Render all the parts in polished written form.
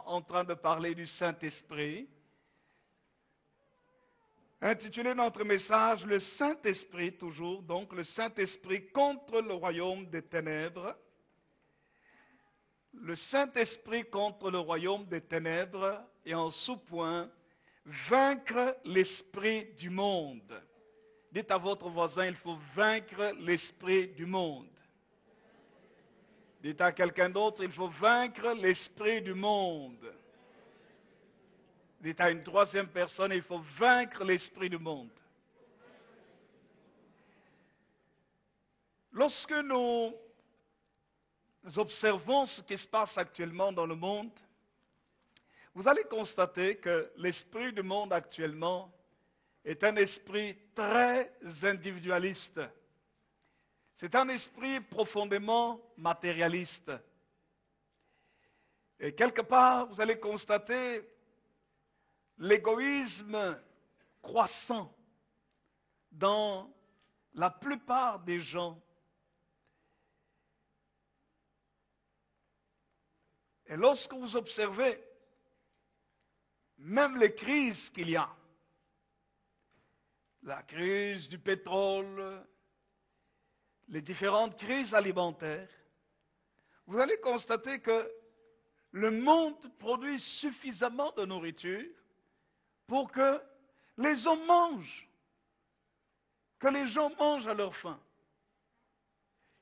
En train de parler du Saint-Esprit. Intitulé notre message, le Saint-Esprit, toujours, donc le Saint-Esprit contre le royaume des ténèbres. Le Saint-Esprit contre le royaume des ténèbres et en sous-point, vaincre l'esprit du monde. Dites à votre voisin, il faut vaincre l'esprit du monde. Dites à quelqu'un d'autre, il faut vaincre l'esprit du monde. Dites à une troisième personne, il faut vaincre l'esprit du monde. Lorsque nous observons ce qui se passe actuellement dans le monde, vous allez constater que l'esprit du monde actuellement est un esprit très individualiste. C'est un esprit profondément matérialiste. Et quelque part, vous allez constater l'égoïsme croissant dans la plupart des gens. Et lorsque vous observez même les crises qu'il y a, la crise du pétrole, les différentes crises alimentaires, vous allez constater que le monde produit suffisamment de nourriture pour que les hommes mangent, que les gens mangent à leur faim.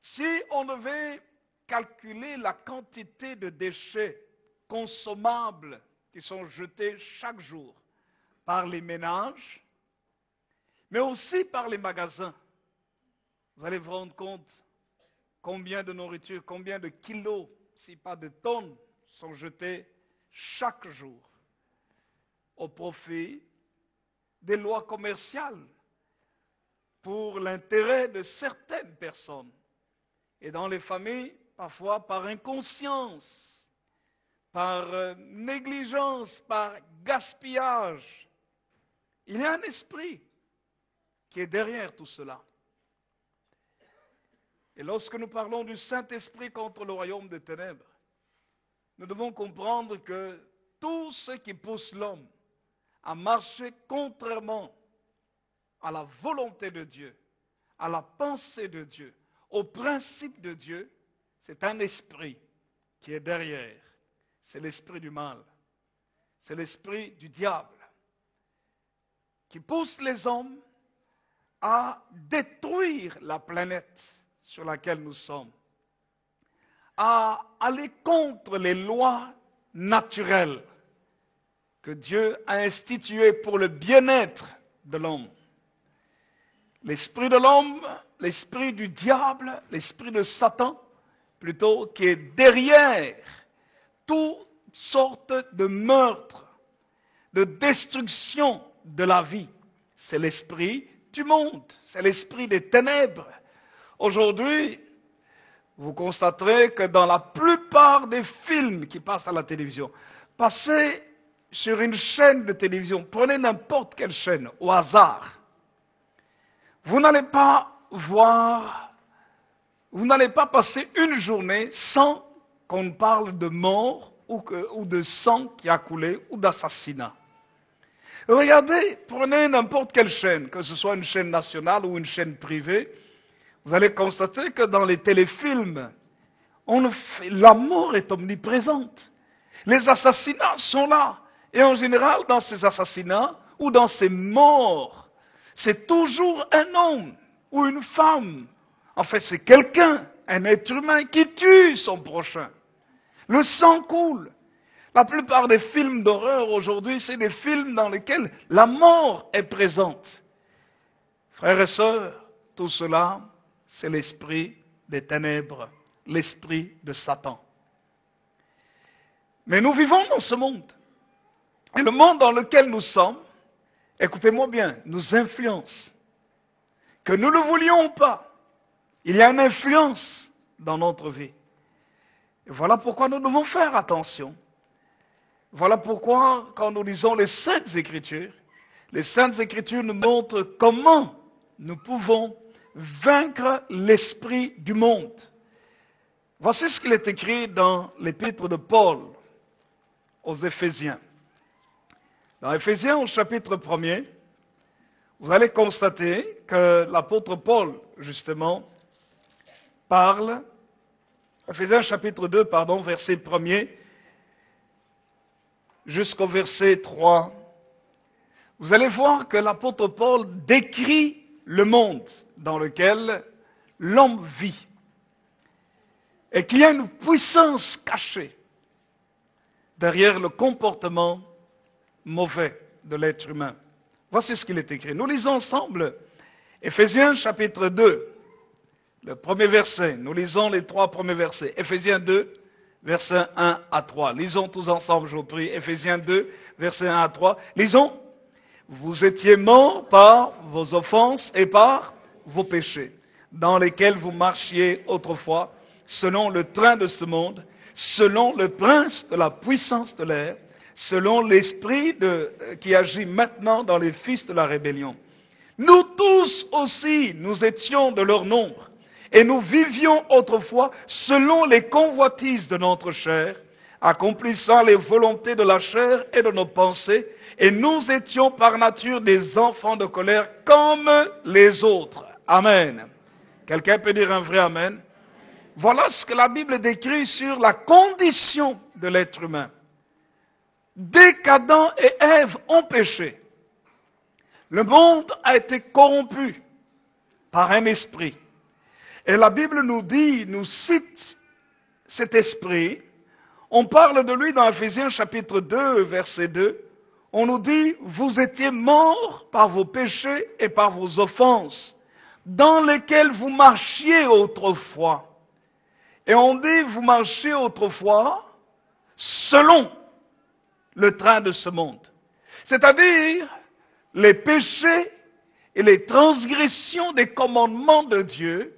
Si on devait calculer la quantité de déchets consommables qui sont jetés chaque jour par les ménages, mais aussi par les magasins, vous allez vous rendre compte combien de nourriture, combien de kilos, si pas de tonnes, sont jetés chaque jour au profit des lois commerciales pour l'intérêt de certaines personnes. Et dans les familles, parfois par inconscience, par négligence, par gaspillage. Il y a un esprit qui est derrière tout cela. Et lorsque nous parlons du Saint-Esprit contre le royaume des ténèbres, nous devons comprendre que tout ce qui pousse l'homme à marcher contrairement à la volonté de Dieu, à la pensée de Dieu, au principe de Dieu, c'est un esprit qui est derrière. C'est l'esprit du mal. C'est l'esprit du diable qui pousse les hommes à détruire la planète sur laquelle nous sommes, à aller contre les lois naturelles que Dieu a instituées pour le bien-être de l'homme. L'esprit de l'homme, l'esprit du diable, l'esprit de Satan, plutôt, qui est derrière toutes sortes de meurtres, de destruction de la vie. C'est l'esprit du monde, c'est l'esprit des ténèbres. Aujourd'hui, vous constaterez que dans la plupart des films qui passent à la télévision, passez sur une chaîne de télévision, prenez n'importe quelle chaîne au hasard, vous n'allez pas voir, vous n'allez pas passer une journée sans qu'on parle de mort ou de sang qui a coulé ou d'assassinat. Regardez, prenez n'importe quelle chaîne, que ce soit une chaîne nationale ou une chaîne privée, vous allez constater que dans les téléfilms, la mort est omniprésente. Les assassinats sont là. Et en général, dans ces assassinats ou dans ces morts, c'est toujours un homme ou une femme. En fait, c'est quelqu'un, un être humain qui tue son prochain. Le sang coule. La plupart des films d'horreur aujourd'hui, c'est des films dans lesquels la mort est présente. Frères et sœurs, tout cela, c'est l'esprit des ténèbres, l'esprit de Satan. Mais nous vivons dans ce monde. Et le monde dans lequel nous sommes, écoutez-moi bien, nous influence. Que nous le voulions ou pas, il y a une influence dans notre vie. Et voilà pourquoi nous devons faire attention. Voilà pourquoi, quand nous lisons les Saintes Écritures nous montrent comment nous pouvons vaincre l'esprit du monde. Voici ce qu'il est écrit dans l'épître de Paul aux Éphésiens. Dans Éphésiens, au chapitre 1er, vous allez constater que l'apôtre Paul, justement, parle, Éphésiens chapitre 2, verset 1er, jusqu'au verset 3, vous allez voir que l'apôtre Paul décrit le monde dans lequel l'homme vit et qu'il y a une puissance cachée derrière le comportement mauvais de l'être humain. Voici ce qu'il est écrit. Nous lisons ensemble Éphésiens chapitre 2, le premier verset. Nous lisons les 3 premiers versets. Éphésiens 2, versets 1 à 3. Lisons tous ensemble, je vous prie. Éphésiens 2, versets 1 à 3. Lisons. Vous étiez morts par vos offenses et par vos péchés, dans lesquels vous marchiez autrefois, selon le train de ce monde, selon le prince de la puissance de l'air, selon l'esprit qui agit maintenant dans les fils de la rébellion. Nous tous aussi, nous étions de leur nombre, et nous vivions autrefois selon les convoitises de notre chair, accomplissant les volontés de la chair et de nos pensées, et nous étions par nature des enfants de colère comme les autres. Amen. Quelqu'un peut dire un vrai amen? Voilà ce que la Bible décrit sur la condition de l'être humain. Dès qu'Adam et Ève ont péché, le monde a été corrompu par un esprit. Et la Bible nous dit, nous cite cet esprit. On parle de lui dans Éphésiens chapitre 2, verset 2. On nous dit, vous étiez morts par vos péchés et par vos offenses, dans lesquels vous marchiez autrefois. Et on dit, vous marchiez autrefois selon le train de ce monde. C'est-à-dire, les péchés et les transgressions des commandements de Dieu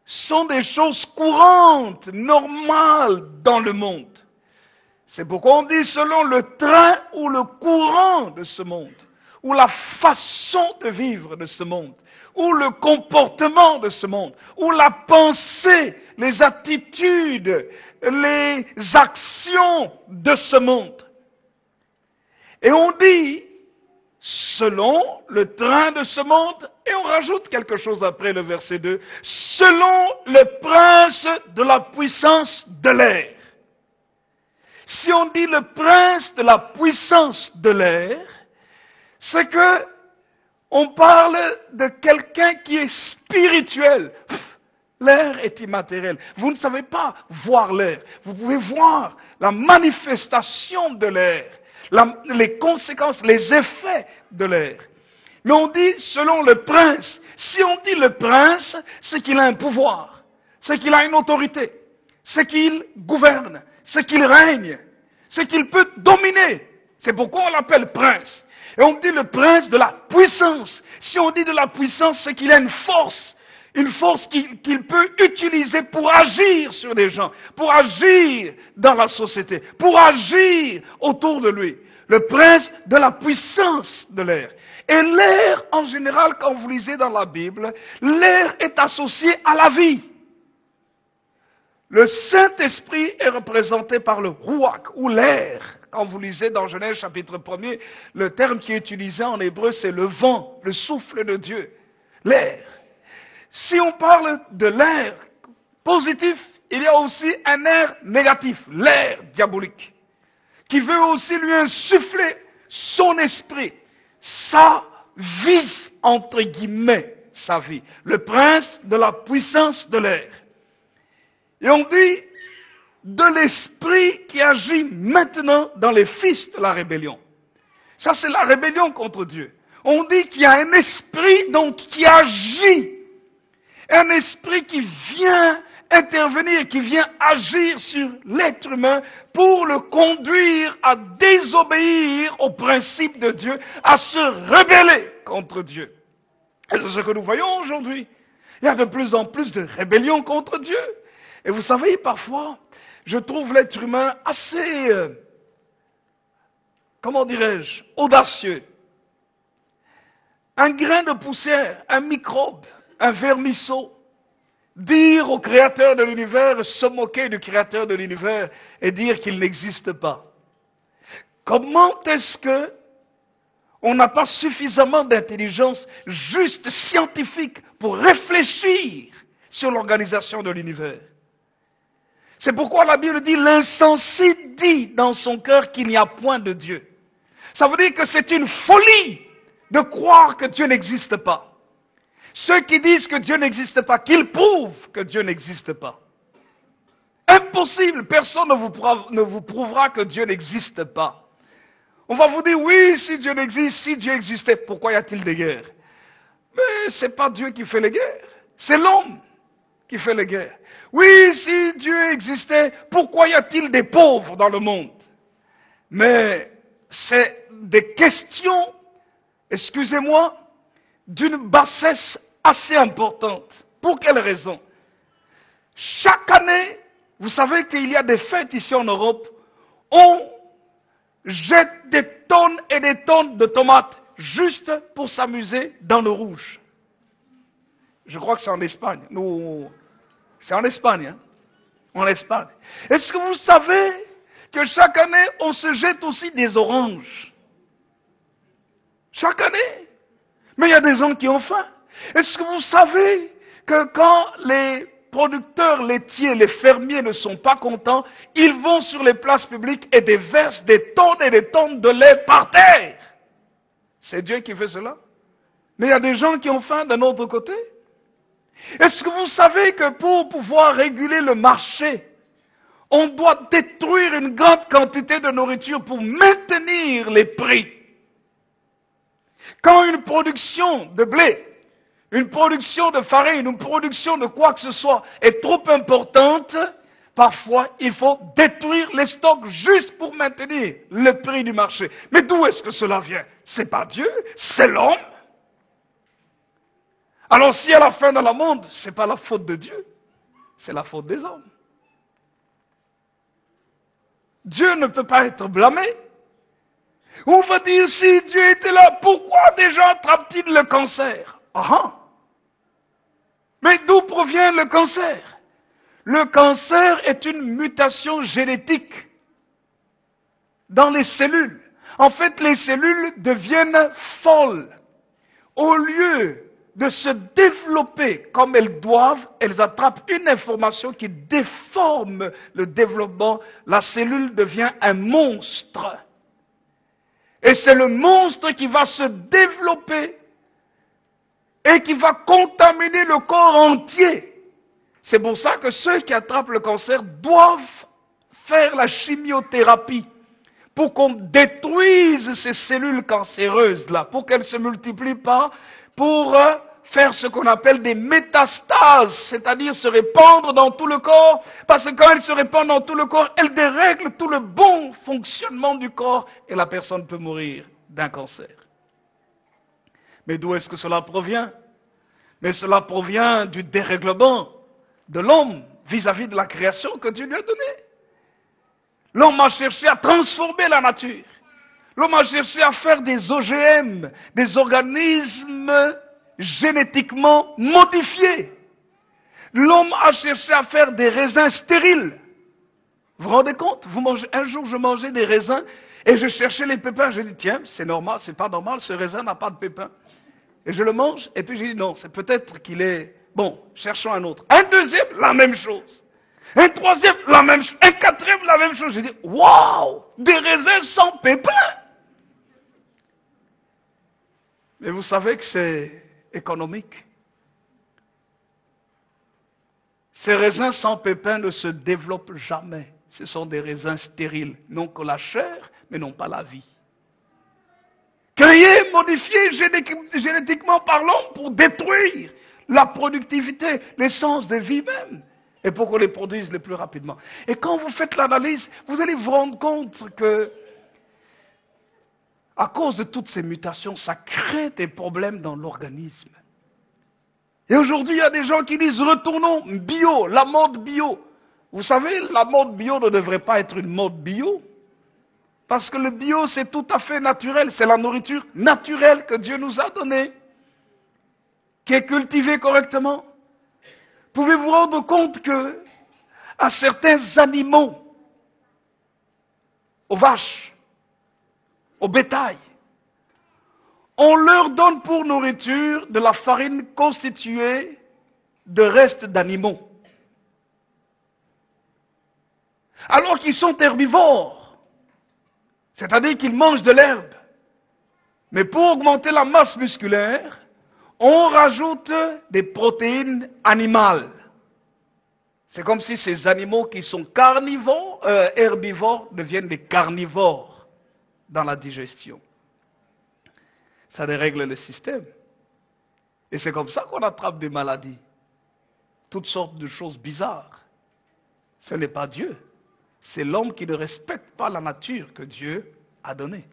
sont des choses courantes, normales dans le monde. C'est pourquoi on dit selon le train ou le courant de ce monde, ou la façon de vivre de ce monde, ou le comportement de ce monde, ou la pensée, les attitudes, les actions de ce monde. Et on dit selon le train de ce monde, et on rajoute quelque chose après le verset 2, selon le prince de la puissance de l'air. Si on dit le prince de la puissance de l'air, c'est que on parle de quelqu'un qui est spirituel. L'air est immatériel. Vous ne savez pas voir l'air. Vous pouvez voir la manifestation de l'air, les conséquences, les effets de l'air. Mais on dit selon le prince. Si on dit le prince, c'est qu'il a un pouvoir, c'est qu'il a une autorité, c'est qu'il gouverne, c'est qu'il règne, c'est qu'il peut dominer. C'est pourquoi on l'appelle prince. Et on dit le prince de la puissance. Si on dit de la puissance, c'est qu'il a une force qu'il peut utiliser pour agir sur des gens, pour agir dans la société, pour agir autour de lui. Le prince de la puissance de l'air. Et l'air, en général, quand vous lisez dans la Bible, l'air est associé à la vie. Le Saint-Esprit est représenté par le Ruach, ou l'air. Quand vous lisez dans Genèse chapitre 1er, le terme qui est utilisé en hébreu, c'est le vent, le souffle de Dieu, l'air. Si on parle de l'air positif, il y a aussi un air négatif, l'air diabolique, qui veut aussi lui insuffler son esprit, sa vie, entre guillemets, sa vie. Le prince de la puissance de l'air. Et on dit, de l'esprit qui agit maintenant dans les fils de la rébellion. Ça, c'est la rébellion contre Dieu. On dit qu'il y a un esprit donc qui agit. Un esprit qui vient intervenir, qui vient agir sur l'être humain pour le conduire à désobéir aux principes de Dieu, à se rebeller contre Dieu. Et c'est ce que nous voyons aujourd'hui. Il y a de plus en plus de rébellion contre Dieu. Et vous savez, parfois, je trouve l'être humain assez, comment dirais-je, audacieux. Un grain de poussière, un microbe, un vermisseau, dire au créateur de l'univers, se moquer du créateur de l'univers et dire qu'il n'existe pas. Comment est-ce que on n'a pas suffisamment d'intelligence juste scientifique pour réfléchir sur l'organisation de l'univers? C'est pourquoi la Bible dit, l'insensé dit dans son cœur qu'il n'y a point de Dieu. Ça veut dire que c'est une folie de croire que Dieu n'existe pas. Ceux qui disent que Dieu n'existe pas, qu'ils prouvent que Dieu n'existe pas. Impossible, personne ne vous prouvera que Dieu n'existe pas. On va vous dire, oui, si Dieu n'existe, si Dieu existait, pourquoi y a-t-il des guerres? Mais c'est pas Dieu qui fait les guerres, c'est l'homme qui fait les guerres. Oui, si Dieu existait, pourquoi y a-t-il des pauvres dans le monde? Mais c'est des questions, excusez-moi, d'une bassesse assez importante. Pour quelle raison? Chaque année, vous savez qu'il y a des fêtes ici en Europe, on jette des tonnes et des tonnes de tomates juste pour s'amuser dans le rouge. Je crois que c'est en Espagne. C'est en Espagne, hein? En Espagne. Est-ce que vous savez que chaque année, on se jette aussi des oranges? Chaque année. Mais il y a des gens qui ont faim. Est-ce que vous savez que quand les producteurs laitiers, les fermiers ne sont pas contents, ils vont sur les places publiques et déversent des tonnes et des tonnes de lait par terre? C'est Dieu qui fait cela. Mais il y a des gens qui ont faim d'un autre côté. Est-ce que vous savez que pour pouvoir réguler le marché, on doit détruire une grande quantité de nourriture pour maintenir les prix? Quand une production de blé, une production de farine, une production de quoi que ce soit est trop importante, parfois il faut détruire les stocks juste pour maintenir le prix du marché. Mais d'où est-ce que cela vient? C'est pas Dieu, c'est l'homme. Alors si à la fin de la monde, c'est pas la faute de Dieu, c'est la faute des hommes. Dieu ne peut pas être blâmé. On va dire, si Dieu était là, pourquoi déjà attrape-t-il le cancer? Ah! Mais d'où provient le cancer? Le cancer est une mutation génétique dans les cellules. En fait, les cellules deviennent folles. Au lieu de se développer comme elles doivent, elles attrapent une information qui déforme le développement. La cellule devient un monstre. Et c'est le monstre qui va se développer et qui va contaminer le corps entier. C'est pour ça que ceux qui attrapent le cancer doivent faire la chimiothérapie pour qu'on détruise ces cellules cancéreuses-là, pour qu'elles ne se multiplient pas, pour faire ce qu'on appelle des métastases, c'est-à-dire se répandre dans tout le corps, parce que quand elles se répandent dans tout le corps, elles dérèglent tout le bon fonctionnement du corps et la personne peut mourir d'un cancer. Mais d'où est-ce que cela provient? Mais cela provient du dérèglement de l'homme vis-à-vis de la création que Dieu lui a donnée. L'homme a cherché à transformer la nature. L'homme a cherché à faire des OGM, des organismes génétiquement modifiés. L'homme a cherché à faire des raisins stériles. Vous vous rendez compte? Un jour, je mangeais des raisins et je cherchais les pépins. J'ai dit, tiens, c'est normal, c'est pas normal, ce raisin n'a pas de pépins. Et je le mange, et puis j'ai dit, non, c'est peut-être qu'il est... Bon, cherchons un autre. Un deuxième, la même chose. Un troisième, la même chose. Un quatrième, la même chose. J'ai dit, waouh, des raisins sans pépins. Mais vous savez que c'est économique. Ces raisins sans pépins ne se développent jamais. Ce sont des raisins stériles, non que la chair, mais non pas la vie. Créés, modifiés génétiquement parlant pour détruire la productivité, l'essence de vie même, et pour qu'on les produise le plus rapidement. Et quand vous faites l'analyse, vous allez vous rendre compte que, à cause de toutes ces mutations, ça crée des problèmes dans l'organisme. Et aujourd'hui, il y a des gens qui disent retournons bio, la mode bio. Vous savez, la mode bio ne devrait pas être une mode bio. Parce que le bio, c'est tout à fait naturel. C'est la nourriture naturelle que Dieu nous a donnée, qui est cultivée correctement. Pouvez-vous vous rendre compte que, à certains animaux, aux vaches, au bétail, on leur donne pour nourriture de la farine constituée de restes d'animaux. Alors qu'ils sont herbivores, c'est-à-dire qu'ils mangent de l'herbe. Mais pour augmenter la masse musculaire, on rajoute des protéines animales. C'est comme si ces animaux qui sont herbivores deviennent des carnivores dans la digestion. Ça dérègle le système. Et c'est comme ça qu'on attrape des maladies. Toutes sortes de choses bizarres. Ce n'est pas Dieu. C'est l'homme qui ne respecte pas la nature que Dieu a donnée.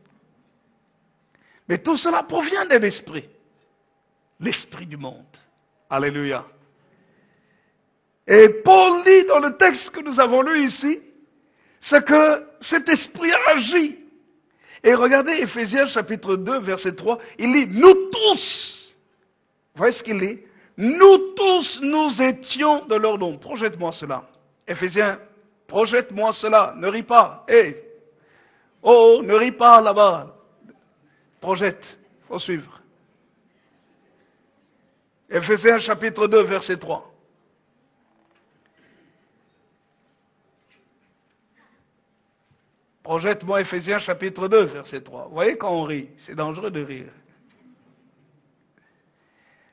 Mais tout cela provient d'un esprit. L'esprit du monde. Alléluia. Et Paul dit dans le texte que nous avons lu ici, c'est que cet esprit agit. Et regardez Éphésiens chapitre 2, verset 3, il dit, nous tous, vous voyez ce qu'il dit? Nous tous, nous étions de leur nom. Projette-moi cela. Éphésiens, projette-moi cela. Ne ris pas. Hey. Oh, ne ris pas là-bas. Projette. Faut suivre. Éphésiens chapitre 2, verset 3. Projette-moi Éphésiens chapitre 2, verset 3. Vous voyez quand on rit, c'est dangereux de rire.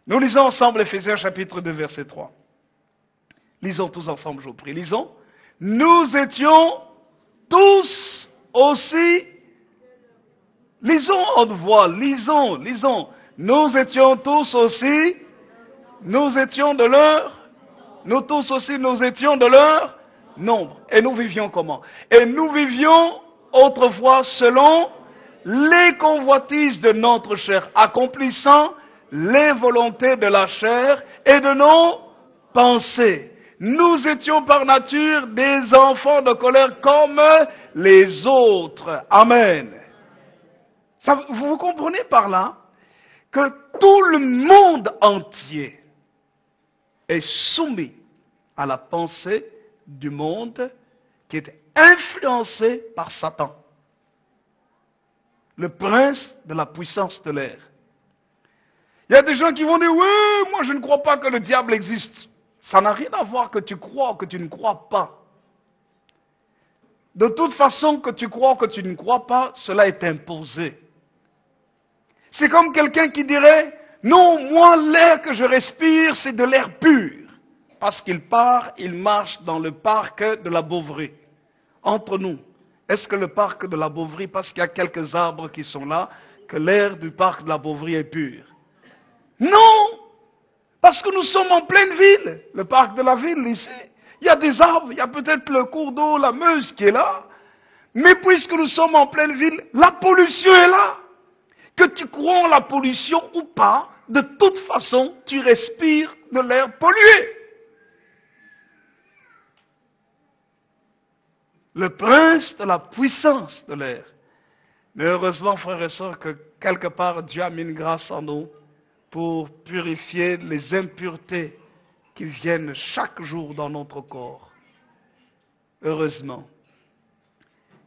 Nous lisons ensemble Éphésiens chapitre 2, verset 3. Lisons tous ensemble, je vous prie. Lisons. Nous étions tous aussi... Lisons en voix, lisons. Nous étions tous aussi... Nous étions de leur... Nous tous aussi, nous étions de leur... nombre. Et nous vivions comment? Et nous vivions autrefois selon les convoitises de notre chair, accomplissant les volontés de la chair et de nos pensées. Nous étions par nature des enfants de colère comme les autres. Amen. Vous comprenez par là que tout le monde entier est soumis à la pensée du monde qui est influencé par Satan, le prince de la puissance de l'air. Il y a des gens qui vont dire, oui, moi je ne crois pas que le diable existe. Ça n'a rien à voir que tu crois ou que tu ne crois pas. De toute façon, que tu crois ou que tu ne crois pas, cela est imposé. C'est comme quelqu'un qui dirait, non, moi l'air que je respire, c'est de l'air pur. Parce qu'il marche dans le parc de la Bouverie. Entre nous, est-ce que le parc de la Bouverie, parce qu'il y a quelques arbres qui sont là, que l'air du parc de la Bouverie est pur? Non! Parce que nous sommes en pleine ville, le parc de la ville ici. Il y a des arbres, il y a peut-être le cours d'eau, la Meuse qui est là. Mais puisque nous sommes en pleine ville, la pollution est là. Que tu crois en la pollution ou pas, de toute façon, tu respires de l'air pollué. Le prince de la puissance de l'air. Mais heureusement, frères et sœurs, que quelque part, Dieu a mis une grâce en nous pour purifier les impuretés qui viennent chaque jour dans notre corps. Heureusement.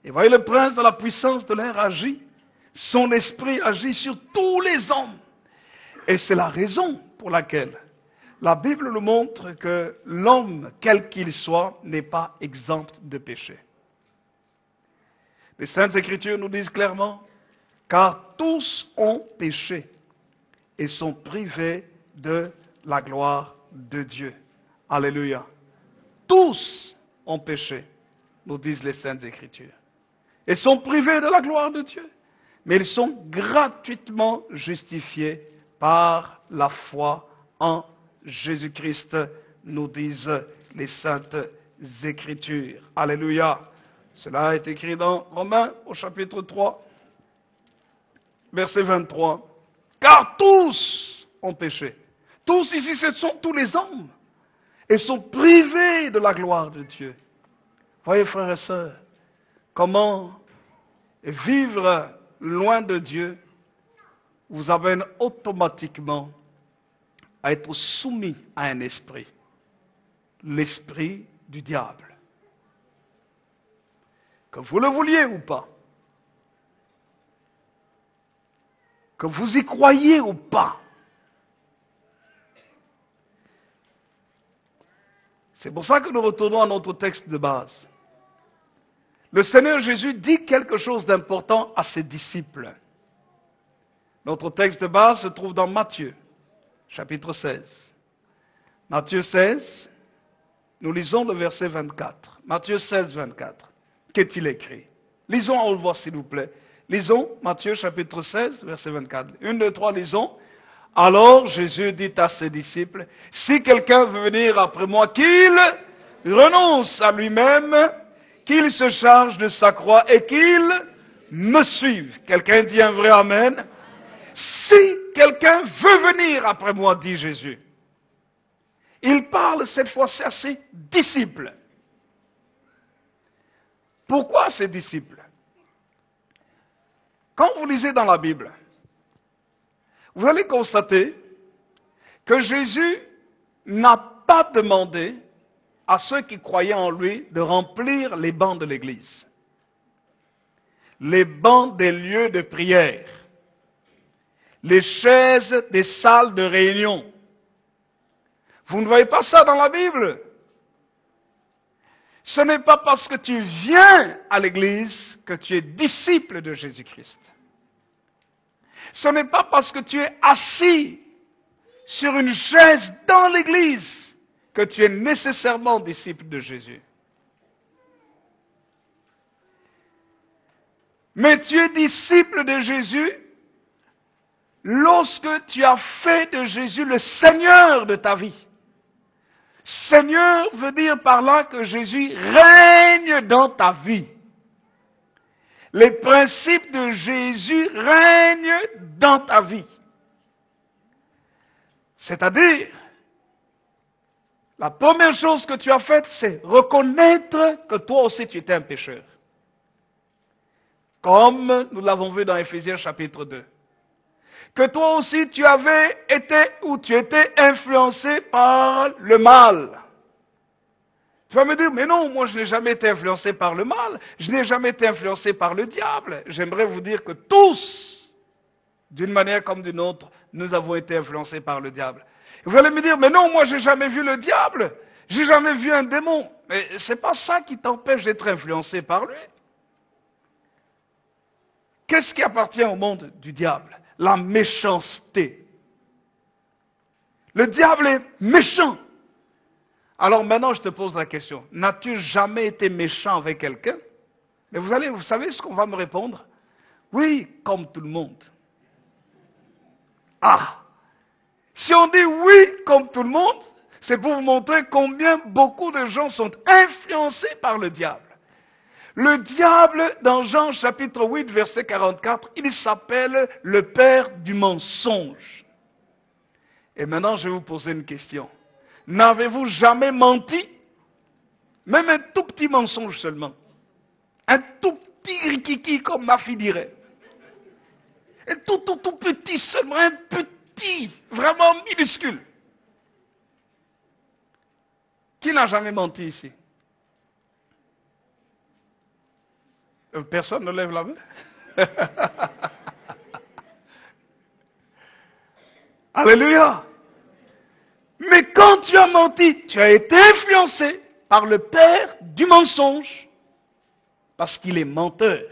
Et voyez, le prince de la puissance de l'air agit. Son esprit agit sur tous les hommes. Et c'est la raison pour laquelle la Bible nous montre que l'homme, quel qu'il soit, n'est pas exempt de péché. Les Saintes Écritures nous disent clairement, car tous ont péché et sont privés de la gloire de Dieu. Alléluia. tous ont péché, nous disent les Saintes Écritures, et sont privés de la gloire de Dieu. Mais ils sont gratuitement justifiés par la foi en Jésus-Christ, nous disent les Saintes Écritures. Alléluia. Cela est écrit dans Romains au chapitre 3, verset 23. Car tous ont péché. Tous ici, ce sont tous les hommes. Et sont privés de la gloire de Dieu. Voyez, frères et sœurs, comment vivre loin de Dieu vous amène automatiquement à être soumis à un esprit. L'esprit du diable. Que vous le vouliez ou pas. Que vous y croyiez ou pas. C'est pour ça que nous retournons à notre texte de base. Le Seigneur Jésus dit quelque chose d'important à ses disciples. Notre texte de base se trouve dans Matthieu, chapitre 16. Matthieu 16, nous lisons le verset 24. Matthieu 16, 24. Qu'est-il écrit? Lisons en haut voix, s'il vous plaît. Lisons Matthieu chapitre 16, verset 24. 1, 2, 3, lisons. Alors Jésus dit à ses disciples, si quelqu'un veut venir après moi, qu'il renonce à lui-même, qu'il se charge de sa croix et qu'il me suive. Quelqu'un dit un vrai amen? Si quelqu'un veut venir après moi, dit Jésus. Il parle cette fois-ci à ses disciples. Pourquoi ses disciples? Quand vous lisez dans la Bible, vous allez constater que Jésus n'a pas demandé à ceux qui croyaient en lui de remplir les bancs de l'Église, les bancs des lieux de prière, les chaises des salles de réunion. Vous ne voyez pas ça dans la Bible. Ce n'est pas parce que tu viens à l'Église que tu es disciple de Jésus-Christ. Ce n'est pas parce que tu es assis sur une chaise dans l'Église que tu es nécessairement disciple de Jésus. Mais tu es disciple de Jésus lorsque tu as fait de Jésus le Seigneur de ta vie. Seigneur veut dire par là que Jésus règne dans ta vie. Les principes de Jésus règnent dans ta vie. C'est-à-dire, la première chose que tu as faite, c'est reconnaître que toi aussi tu étais un pécheur. Comme nous l'avons vu dans Éphésiens chapitre 2. Que toi aussi tu avais été ou tu étais influencé par le mal. Tu vas me dire, mais non, moi je n'ai jamais été influencé par le mal, je n'ai jamais été influencé par le diable. J'aimerais vous dire que tous, d'une manière comme d'une autre, nous avons été influencés par le diable. Vous allez me dire, mais non, moi j'ai jamais vu le diable, j'ai jamais vu un démon. Mais c'est pas ça qui t'empêche d'être influencé par lui. Qu'est-ce qui appartient au monde du diable? La méchanceté. Le diable est méchant. Alors maintenant, je te pose la question. N'as-tu jamais été méchant avec quelqu'un? Mais vous savez ce qu'on va me répondre? Oui, comme tout le monde. Ah! Si on dit oui, comme tout le monde, c'est pour vous montrer combien beaucoup de gens sont influencés par le diable. Le diable, dans Jean chapitre 8, verset 44, il s'appelle le père du mensonge. Et maintenant, je vais vous poser une question. N'avez-vous jamais menti? Même un tout petit mensonge seulement. Un tout petit rikiki, comme ma fille dirait. Un tout petit seulement, un petit, vraiment minuscule. Qui n'a jamais menti ici? Personne ne lève la main? Alléluia! Mais quand tu as menti, tu as été influencé par le père du mensonge, parce qu'il est menteur.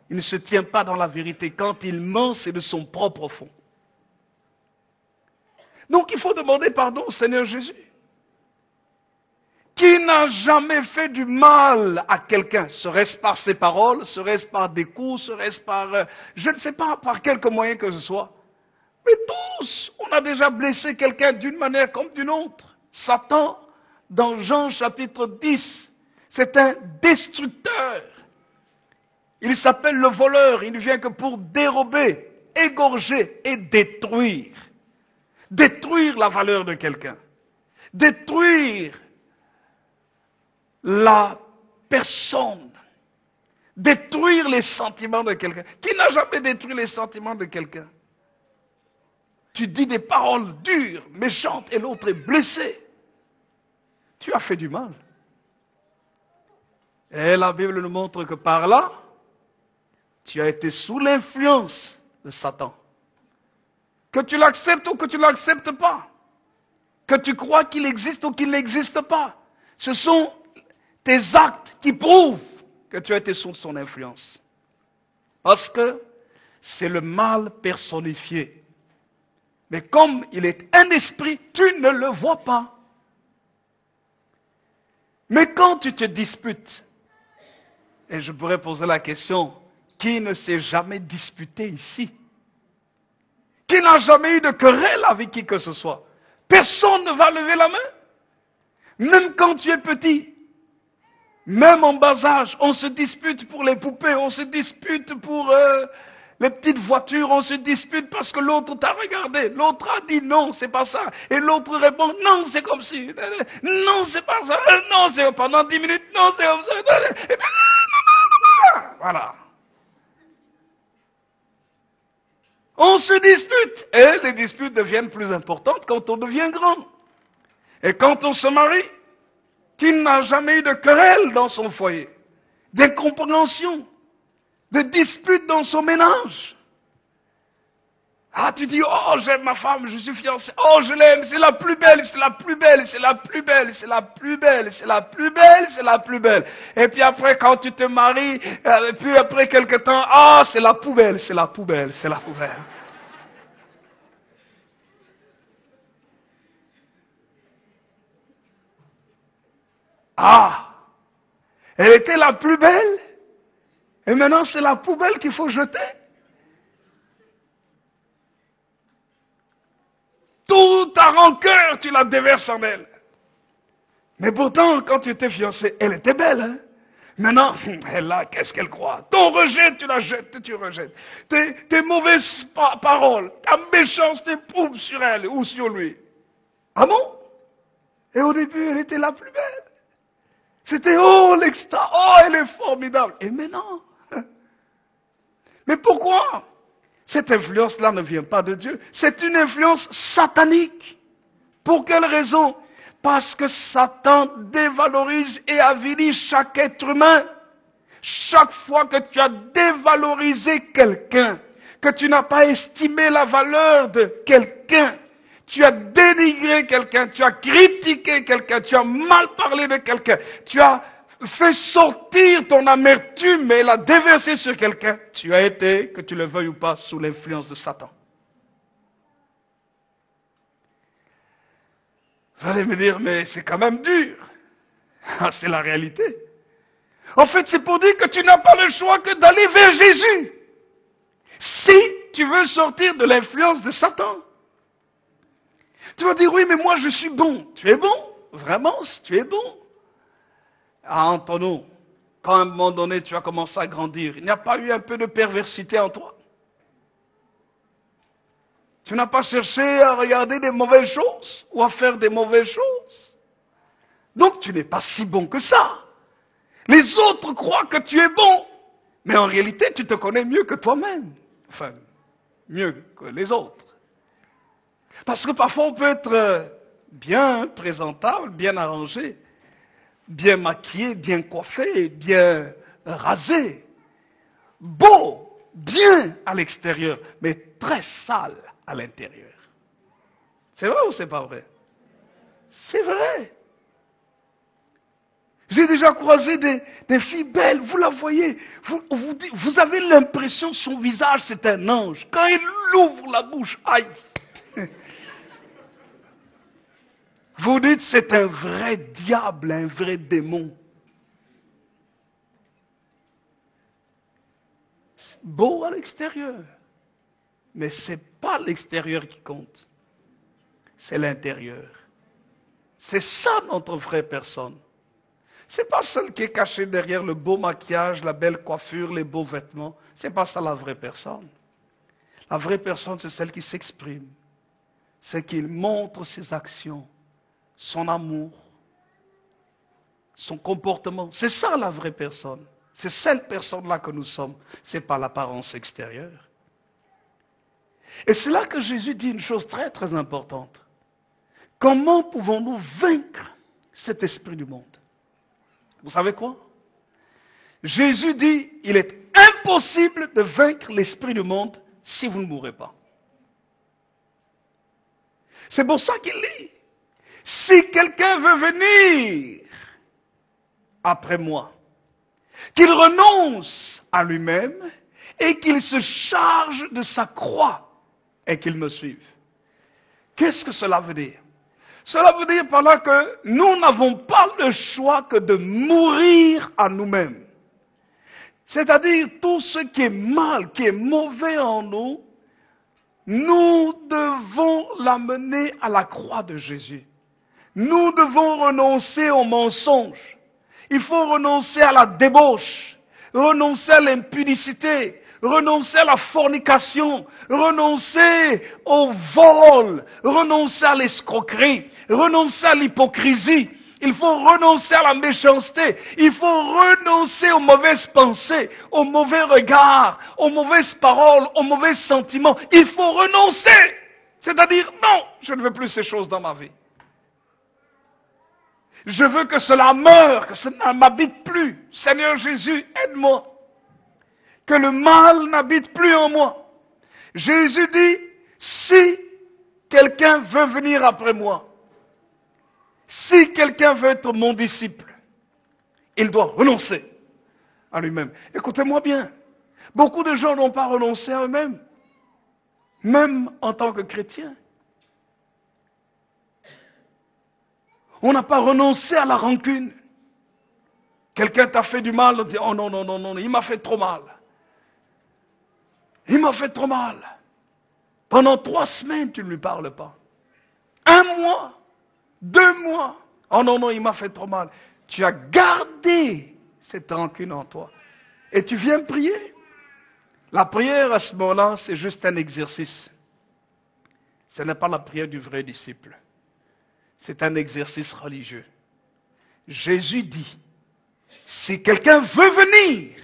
Il ne se tient pas dans la vérité. Quand il ment, c'est de son propre fond. Donc il faut demander pardon au Seigneur Jésus. Qui n'a jamais fait du mal à quelqu'un? Serait-ce par ses paroles, serait-ce par des coups, serait-ce par, je ne sais pas, par quelque moyen que ce soit. Mais tous, on a déjà blessé quelqu'un d'une manière comme d'une autre. Satan, dans Jean chapitre 10, c'est un destructeur. Il s'appelle le voleur, il ne vient que pour dérober, égorger et détruire. Détruire la valeur de quelqu'un. Détruire la personne. Détruire les sentiments de quelqu'un. Qui n'a jamais détruit les sentiments de quelqu'un? Tu dis des paroles dures, méchantes, et l'autre est blessé. Tu as fait du mal. Et la Bible nous montre que par là, tu as été sous l'influence de Satan. Que tu l'acceptes ou que tu ne l'acceptes pas. Que tu crois qu'il existe ou qu'il n'existe pas. Ce sont tes actes qui prouvent que tu as été sous son influence. Parce que c'est le mal personnifié. Mais comme il est un esprit, tu ne le vois pas. Mais quand tu te disputes, et je pourrais poser la question, qui ne s'est jamais disputé ici? Qui n'a jamais eu de querelle avec qui que ce soit? Personne ne va lever la main. Même quand tu es petit, même en bas âge, on se dispute pour les poupées, on se dispute pour les petites voitures, on se dispute parce que l'autre t'a regardé, l'autre a dit non, c'est pas ça, et l'autre répond non, c'est comme si, non, c'est pas ça, non, c'est pendant 10 minutes, non, c'est comme ça, et puis, voilà. On se dispute, et les disputes deviennent plus importantes quand on devient grand. Et quand on se marie, qui n'a jamais eu de querelle dans son foyer, d'incompréhension, de disputes dans son ménage. Ah, tu dis, oh, j'aime ma femme, je suis fiancé, oh, je l'aime, c'est la plus belle, c'est la plus belle, c'est la plus belle, c'est la plus belle, c'est la plus belle, c'est la plus belle. Et puis après, quand tu te maries, et puis après quelque temps, ah, c'est la poubelle, c'est la poubelle, c'est la poubelle. Ah, elle était la plus belle, et maintenant c'est la poubelle qu'il faut jeter. Toute ta rancœur, tu la déverses en elle. Mais pourtant, quand tu étais fiancé, elle était belle, hein? Maintenant, elle là, qu'est-ce qu'elle croit? Ton rejet, tu la jettes, tu rejettes. Tes mauvaises paroles, ta méchanceté prouve sur elle ou sur lui. Ah bon? Et au début, elle était la plus belle. C'était, oh, l'extra, oh, elle est formidable. Et maintenant? Mais pourquoi? Cette influence-là ne vient pas de Dieu. C'est une influence satanique. Pour quelle raison? Parce que Satan dévalorise et avilit chaque être humain. Chaque fois que tu as dévalorisé quelqu'un, que tu n'as pas estimé la valeur de quelqu'un, tu as dénigré quelqu'un, tu as critiqué quelqu'un, tu as mal parlé de quelqu'un, tu as fait sortir ton amertume et la déverser sur quelqu'un, tu as été, que tu le veuilles ou pas, sous l'influence de Satan. Vous allez me dire, mais c'est quand même dur. Ah, c'est la réalité. En fait, c'est pour dire que tu n'as pas le choix que d'aller vers Jésus. Si tu veux sortir de l'influence de Satan. Tu vas dire, oui, mais moi je suis bon. Tu es bon? Vraiment, tu es bon? Ah, entre nous, quand à un moment donné tu as commencé à grandir, il n'y a pas eu un peu de perversité en toi? Tu n'as pas cherché à regarder des mauvaises choses ou à faire des mauvaises choses? Donc tu n'es pas si bon que ça. Les autres croient que tu es bon, mais en réalité tu te connais mieux que toi-même. Enfin, mieux que les autres. Parce que parfois on peut être bien présentable, bien arrangé, bien maquillé, bien coiffé, bien rasé, beau, bien à l'extérieur, mais très sale à l'intérieur. C'est vrai ou c'est pas vrai? C'est vrai. J'ai déjà croisé des filles belles, vous la voyez, vous avez l'impression que son visage c'est un ange. Quand il ouvre la bouche, aïe. Vous dites c'est un vrai diable, un vrai démon. C'est beau à l'extérieur, mais ce n'est pas l'extérieur qui compte, c'est l'intérieur. C'est ça notre vraie personne. Ce n'est pas celle qui est cachée derrière le beau maquillage, la belle coiffure, les beaux vêtements. Ce n'est pas ça la vraie personne. La vraie personne, c'est celle qui s'exprime. C'est qui montre ses actions, son amour, son comportement. C'est ça la vraie personne. C'est cette personne-là que nous sommes. Ce n'est pas l'apparence extérieure. Et c'est là que Jésus dit une chose très très importante. Comment pouvons-nous vaincre cet esprit du monde? Vous savez quoi? Jésus dit, il est impossible de vaincre l'esprit du monde si vous ne mourrez pas. C'est pour ça qu'il dit, si quelqu'un veut venir après moi, qu'il renonce à lui-même et qu'il se charge de sa croix et qu'il me suive. Qu'est-ce que cela veut dire? Cela veut dire par là que nous n'avons pas le choix que de mourir à nous-mêmes. C'est-à-dire tout ce qui est mal, qui est mauvais en nous, nous devons l'amener à la croix de Jésus. Nous devons renoncer au mensonge. Il faut renoncer à la débauche, renoncer à l'impudicité, renoncer à la fornication, renoncer au vol, renoncer à l'escroquerie, renoncer à l'hypocrisie. Il faut renoncer à la méchanceté. Il faut renoncer aux mauvaises pensées, aux mauvais regards, aux mauvaises paroles, aux mauvais sentiments. Il faut renoncer. C'est-à-dire, non, je ne veux plus ces choses dans ma vie. Je veux que cela meure, que cela ne m'habite plus. Seigneur Jésus, aide-moi. Que le mal n'habite plus en moi. Jésus dit, si quelqu'un veut venir après moi, si quelqu'un veut être mon disciple, il doit renoncer à lui-même. Écoutez-moi bien, beaucoup de gens n'ont pas renoncé à eux-mêmes, même en tant que chrétiens. On n'a pas renoncé à la rancune. Quelqu'un t'a fait du mal, on dit, oh non, non, non, non, il m'a fait trop mal. Il m'a fait trop mal. Pendant 3 semaines, tu ne lui parles pas. 1 mois, 2 mois. Oh non, non, il m'a fait trop mal. Tu as gardé cette rancune en toi. Et tu viens prier. La prière à ce moment-là, c'est juste un exercice. Ce n'est pas la prière du vrai disciple. C'est un exercice religieux. Jésus dit, si quelqu'un veut venir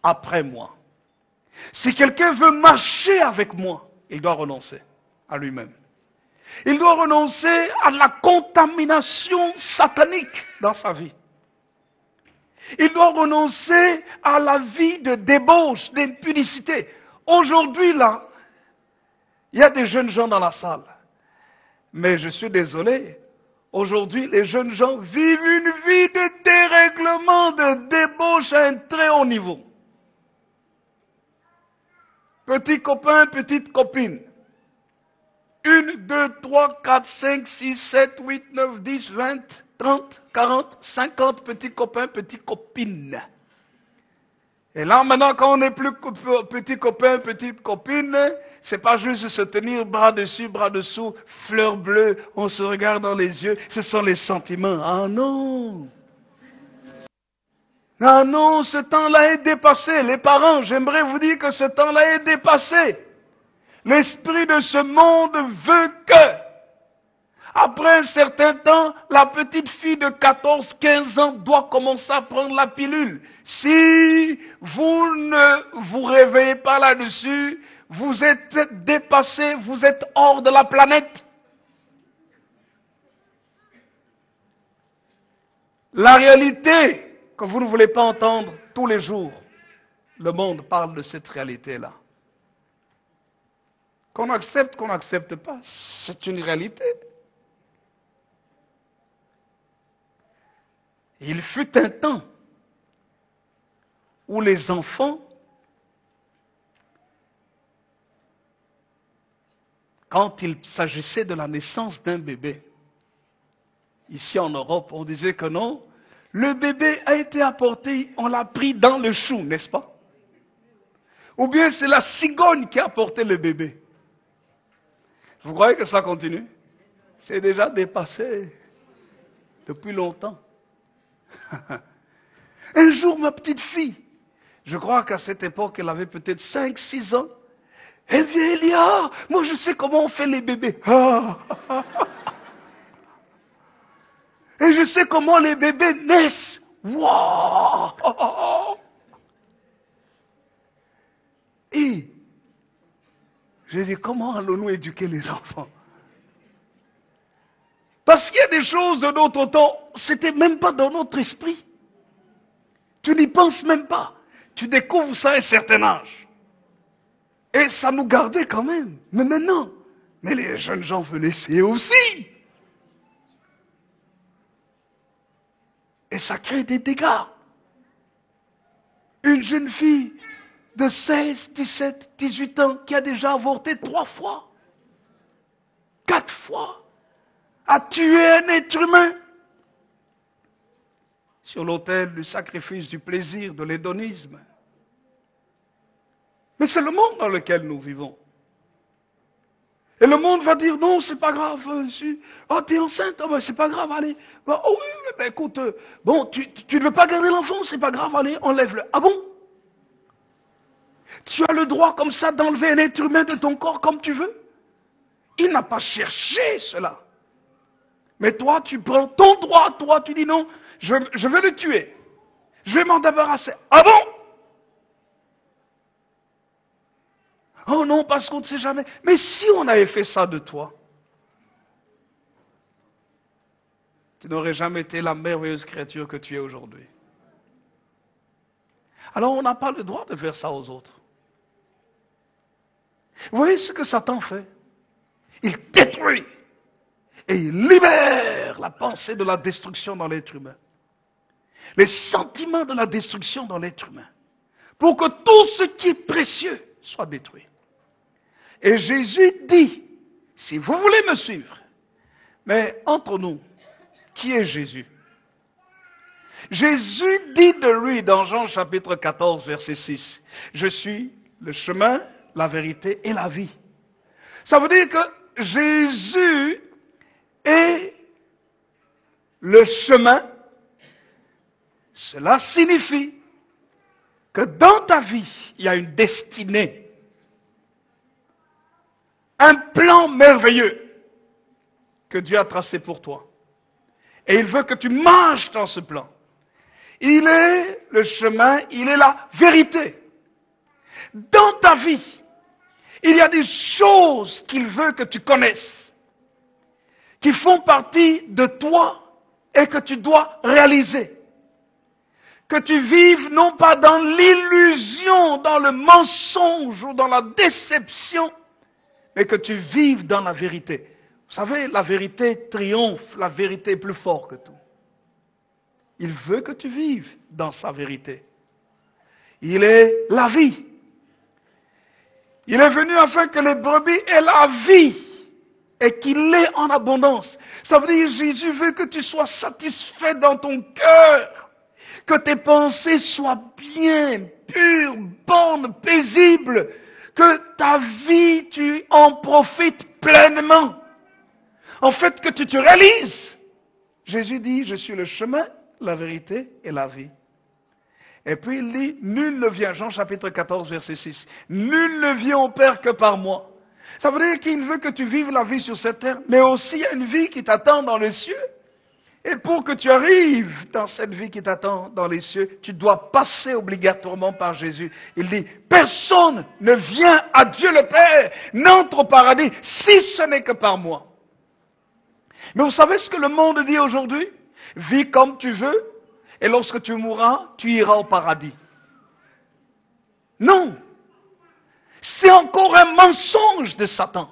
après moi, si quelqu'un veut marcher avec moi, il doit renoncer à lui-même. Il doit renoncer à la contamination satanique dans sa vie. Il doit renoncer à la vie de débauche, d'impudicité. Aujourd'hui, là, il y a des jeunes gens dans la salle. Mais je suis désolé, aujourd'hui, les jeunes gens vivent une vie de dérèglement, de débauche à un très haut niveau. Petit copain, petite copine. 1, 2, 3, 4, 5, 6, 7, 8, 9, 10, 20, 30, 40, 50 petits copains, petites copines. Et là, maintenant, quand on n'est plus petit copain, petite copine, c'est pas juste se tenir bras dessus, bras dessous, fleurs bleues, on se regarde dans les yeux, ce sont les sentiments. Ah non! Ah non, ce temps-là est dépassé. Les parents, j'aimerais vous dire que ce temps-là est dépassé. L'esprit de ce monde veut que, après un certain temps, la petite fille de 14, 15 ans doit commencer à prendre la pilule. Si vous ne vous réveillez pas là-dessus, vous êtes dépassé, vous êtes hors de la planète. La réalité que vous ne voulez pas entendre tous les jours, le monde parle de cette réalité-là. Qu'on accepte, qu'on n'accepte pas, c'est une réalité. Il fut un temps où les enfants, quand il s'agissait de la naissance d'un bébé, Ici en Europe, on disait que non, le bébé a été apporté, on l'a pris dans le chou, n'est-ce pas? Ou bien c'est la cigogne qui a apporté le bébé. Vous croyez que ça continue? C'est déjà dépassé depuis longtemps. Un jour, ma petite fille, je crois qu'à cette époque, elle avait peut-être 5-6 ans, elle vient, elle dit, ah, moi je sais comment on fait les bébés. Ah. Et je sais comment les bébés naissent. Wow. Et j'ai dit, comment allons-nous éduquer les enfants? Parce qu'il y a des choses de notre temps, c'était même pas dans notre esprit. Tu n'y penses même pas. Tu découvres ça à un certain âge. Et ça nous gardait quand même. Mais maintenant, mais les jeunes gens veulent essayer aussi. Et ça crée des dégâts. Une jeune fille de 16, 17, 18 ans qui a déjà avorté 3 fois, 4 fois, a tué un être humain sur l'autel du sacrifice, du plaisir, de l'hédonisme. Mais c'est le monde dans lequel nous vivons. Et le monde va dire, non, c'est pas grave. Oh, t'es enceinte? Oh, ben, c'est pas grave, allez. Ben, oh oui, ben, écoute, bon, tu ne veux pas garder l'enfant? C'est pas grave, allez, enlève-le. Ah bon? Tu as le droit comme ça d'enlever un être humain de ton corps comme tu veux? Il n'a pas cherché cela. Mais toi, tu prends ton droit, toi, tu dis non, je vais le tuer. Je vais m'en débarrasser. Ah bon? Oh non, parce qu'on ne sait jamais. Mais si on avait fait ça de toi, tu n'aurais jamais été la merveilleuse créature que tu es aujourd'hui. Alors on n'a pas le droit de faire ça aux autres. Vous voyez ce que Satan fait? Il détruit et il libère la pensée de la destruction dans l'être humain. Les sentiments de la destruction dans l'être humain. Pour que tout ce qui est précieux soit détruit. Et Jésus dit, si vous voulez me suivre, mais entre nous, qui est Jésus? Jésus dit de lui dans Jean chapitre 14, verset 6, je suis le chemin, la vérité et la vie. Ça veut dire que Jésus est le chemin. Cela signifie que dans ta vie, il y a une destinée. Un plan merveilleux que Dieu a tracé pour toi. Et il veut que tu marches dans ce plan. Il est le chemin, il est la vérité. Dans ta vie, il y a des choses qu'il veut que tu connaisses, qui font partie de toi et que tu dois réaliser. Que tu vives non pas dans l'illusion, dans le mensonge ou dans la déception, mais que tu vives dans la vérité. Vous savez, la vérité triomphe, la vérité est plus forte que tout. Il veut que tu vives dans sa vérité. Il est la vie. Il est venu afin que les brebis aient la vie et qu'il l'ait en abondance. Ça veut dire que Jésus veut que tu sois satisfait dans ton cœur, que tes pensées soient bien, pures, bonnes, paisibles, que ta vie, tu en profites pleinement. En fait, que tu te réalises. Jésus dit, je suis le chemin, la vérité et la vie. Et puis il dit, nul ne vient, Jean chapitre 14, verset 6, nul ne vient au Père que par moi. Ça veut dire qu'il veut que tu vives la vie sur cette terre, mais aussi il y a une vie qui t'attend dans les cieux. Et pour que tu arrives dans cette vie qui t'attend dans les cieux, tu dois passer obligatoirement par Jésus. Il dit, personne ne vient à Dieu le Père, n'entre au paradis, si ce n'est que par moi. Mais vous savez ce que le monde dit aujourd'hui? Vis comme tu veux, et lorsque tu mourras, tu iras au paradis. Non! C'est encore un mensonge de Satan.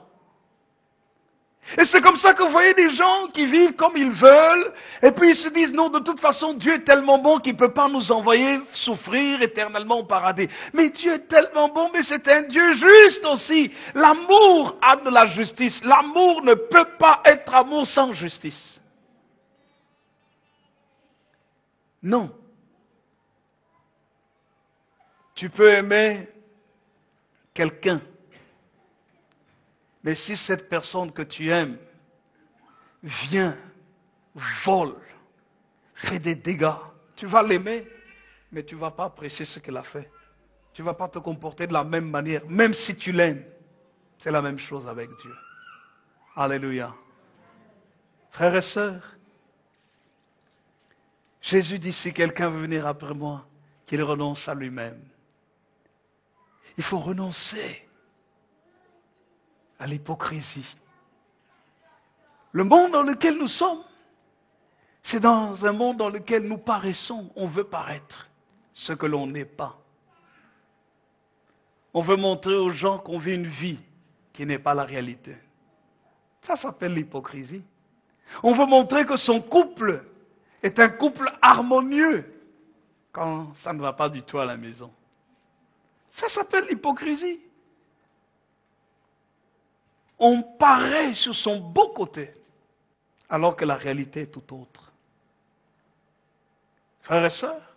Et c'est comme ça que vous voyez des gens qui vivent comme ils veulent, et puis ils se disent, non, de toute façon, Dieu est tellement bon qu'il ne peut pas nous envoyer souffrir éternellement au paradis. Mais Dieu est tellement bon, mais c'est un Dieu juste aussi. L'amour a de la justice. L'amour ne peut pas être amour sans justice. Non. Tu peux aimer quelqu'un, mais si cette personne que tu aimes vient, vole, fait des dégâts, tu vas l'aimer, mais tu ne vas pas apprécier ce qu'elle a fait. Tu ne vas pas te comporter de la même manière, même si tu l'aimes. C'est la même chose avec Dieu. Alléluia. Frères et sœurs, Jésus dit, si quelqu'un veut venir après moi, qu'il renonce à lui-même. Il faut renoncer à l'hypocrisie. Le monde dans lequel nous sommes, c'est dans un monde dans lequel nous paraissons, on veut paraître ce que l'on n'est pas. On veut montrer aux gens qu'on vit une vie qui n'est pas la réalité. Ça s'appelle l'hypocrisie. On veut montrer que son couple est un couple harmonieux quand ça ne va pas du tout à la maison. Ça s'appelle l'hypocrisie. On paraît sur son beau côté, alors que la réalité est tout autre. Frères et sœurs,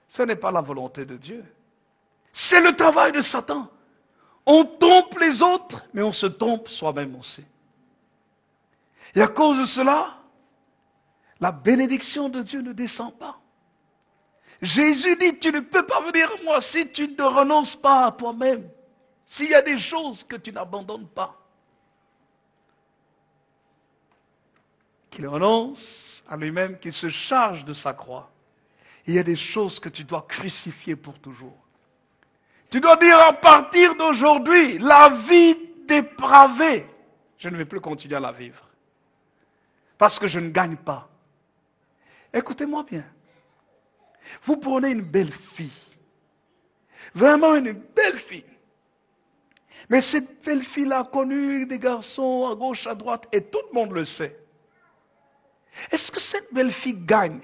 ce n'est pas la volonté de Dieu. C'est le travail de Satan. On trompe les autres, mais on se trompe soi-même aussi. Et à cause de cela, la bénédiction de Dieu ne descend pas. Jésus dit, tu ne peux pas venir à moi si tu ne renonces pas à toi-même. S'il y a des choses que tu n'abandonnes pas. Qu'il renonce à lui-même, qu'il se charge de sa croix. Il y a des choses que tu dois crucifier pour toujours. Tu dois dire à partir d'aujourd'hui, la vie dépravée, je ne vais plus continuer à la vivre. Parce que je ne gagne pas. Écoutez-moi bien. Vous prenez une belle fille. Vraiment une belle fille. Mais cette belle fille a connu des garçons à gauche, à droite, et tout le monde le sait. Est-ce que cette belle fille gagne?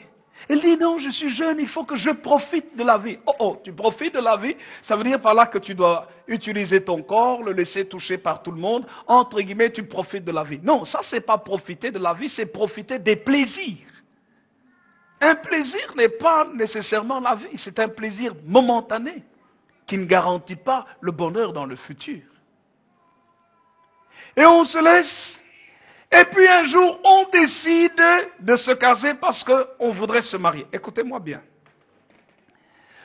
Elle dit non, je suis jeune, il faut que je profite de la vie. Oh, tu profites de la vie, ça veut dire par là que tu dois utiliser ton corps, le laisser toucher par tout le monde. Entre guillemets, tu profites de la vie. Non, ça c'est pas profiter de la vie, c'est profiter des plaisirs. Un plaisir n'est pas nécessairement la vie, c'est un plaisir momentané qui ne garantit pas le bonheur dans le futur. Et on se laisse, et puis un jour on décide de se caser parce qu'on voudrait se marier. Écoutez-moi bien.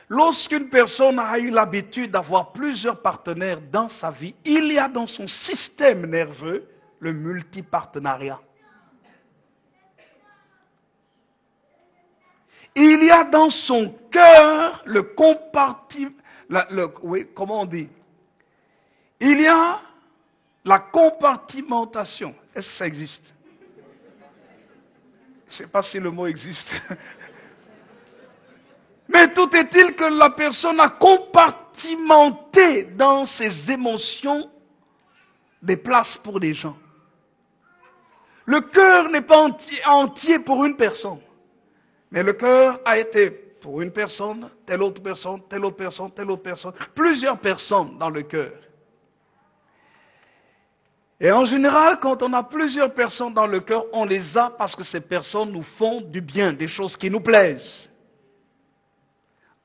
Lorsqu'une personne a eu l'habitude d'avoir plusieurs partenaires dans sa vie, il y a dans son système nerveux le multipartenariat. Il y a dans son cœur le compartiment, oui, comment on dit? Il y a la compartimentation. Est-ce que ça existe? Je ne sais pas si le mot existe. Mais tout est-il que la personne a compartimenté dans ses émotions des places pour des gens. Le cœur n'est pas entier pour une personne. Mais le cœur a été pour une personne, telle autre personne, telle autre personne, telle autre personne, plusieurs personnes dans le cœur. Et en général, quand on a plusieurs personnes dans le cœur, on les a parce que ces personnes nous font du bien, des choses qui nous plaisent.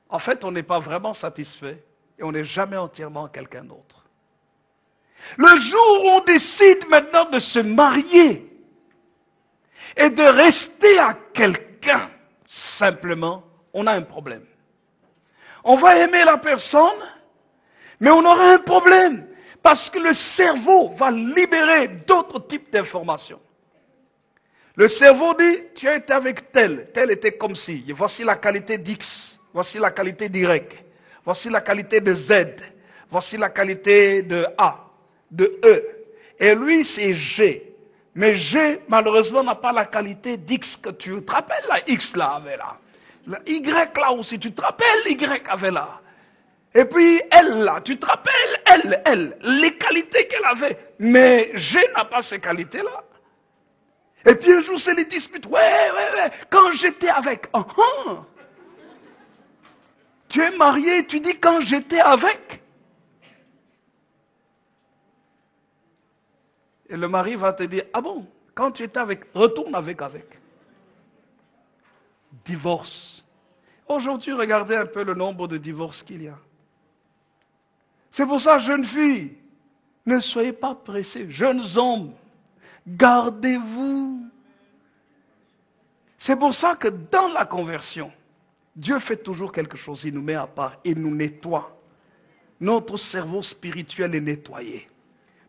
En fait, on n'est pas vraiment satisfait et on n'est jamais entièrement quelqu'un d'autre. Le jour où on décide maintenant de se marier et de rester à quelqu'un, simplement, on a un problème. On va aimer la personne, mais on aura un problème. Parce que le cerveau va libérer d'autres types d'informations. Le cerveau dit, tu as été avec tel, tel était comme si. Voici la qualité d'X, voici la qualité d'Y, voici la qualité de Z, voici la qualité de A, de E. Et lui, c'est G. Mais G, malheureusement, n'a pas la qualité d'X que tu te rappelles, la X là avait là. La Y là aussi, tu te rappelles, Y avait là. Et puis, elle là, tu te rappelles, elle, les qualités qu'elle avait. Mais G n'a pas ces qualités-là. Et puis un jour, c'est les disputes. Ouais, quand j'étais avec. Tu es marié, tu dis quand j'étais avec. Et le mari va te dire, ah bon, quand tu étais avec, retourne avec. Divorce. Aujourd'hui, regardez un peu le nombre de divorces qu'il y a. C'est pour ça, jeunes filles, ne soyez pas pressés. Jeunes hommes, gardez-vous. C'est pour ça que dans la conversion, Dieu fait toujours quelque chose. Il nous met à part, il nous nettoie. Notre cerveau spirituel est nettoyé.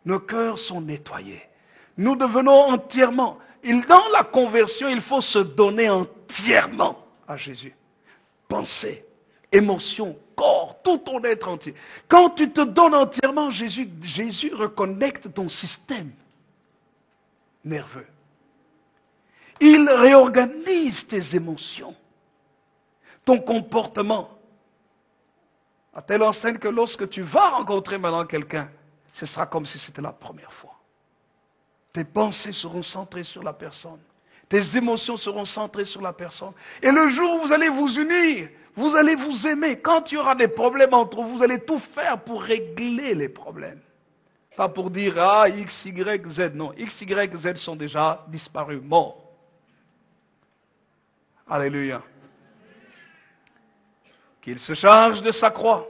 Nos cœurs sont nettoyés. Nous devenons entièrement. Dans la conversion, il faut se donner entièrement à Jésus. Pensée, émotion, corps, tout ton être entier. Quand tu te donnes entièrement à Jésus, Jésus reconnecte ton système nerveux. Il réorganise tes émotions, ton comportement. À telle enseigne que lorsque tu vas rencontrer maintenant quelqu'un, ce sera comme si c'était la première fois. Tes pensées seront centrées sur la personne. Tes émotions seront centrées sur la personne. Et le jour où vous allez vous unir, vous allez vous aimer. Quand il y aura des problèmes entre vous, vous allez tout faire pour régler les problèmes. Pas pour dire, ah, X, Y, Z. Non, X, Y, Z sont déjà disparus, morts. Alléluia. Qu'il se charge de sa croix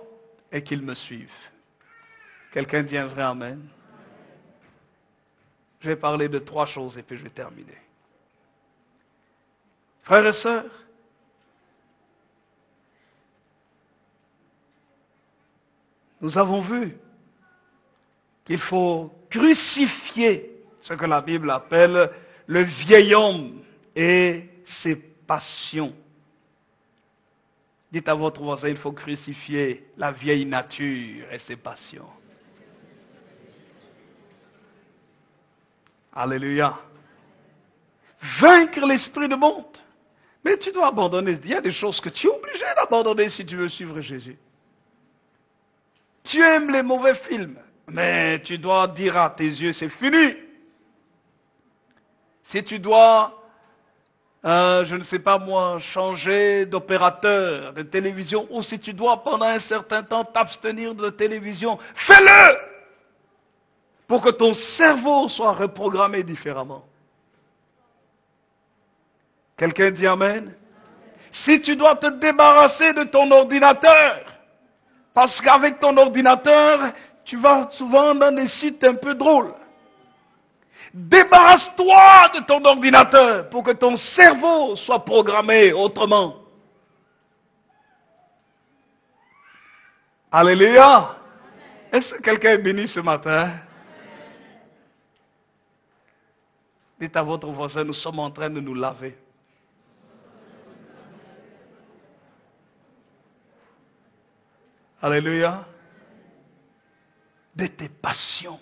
et qu'il me suive. Quelqu'un dit un vrai amen? Je vais parler de 3 choses et puis je vais terminer. Frères et sœurs, nous avons vu qu'il faut crucifier ce que la Bible appelle le vieil homme et ses passions. Dites à votre voisin, il faut crucifier la vieille nature et ses passions. Alléluia. Vaincre l'esprit de monde. Mais tu dois abandonner. Il y a des choses que tu es obligé d'abandonner si tu veux suivre Jésus. Tu aimes les mauvais films, mais tu dois dire à tes yeux, c'est fini. Si tu dois, je ne sais pas moi, changer d'opérateur de télévision, ou si tu dois pendant un certain temps t'abstenir de télévision, fais-le pour que ton cerveau soit reprogrammé différemment. Quelqu'un dit amen? Si tu dois te débarrasser de ton ordinateur, parce qu'avec ton ordinateur, tu vas souvent dans des sites un peu drôles. Débarrasse-toi de ton ordinateur pour que ton cerveau soit programmé autrement. Alléluia! Est-ce que quelqu'un est béni ce matin? Dites à votre voisin, nous sommes en train de nous laver. Alléluia. De tes passions.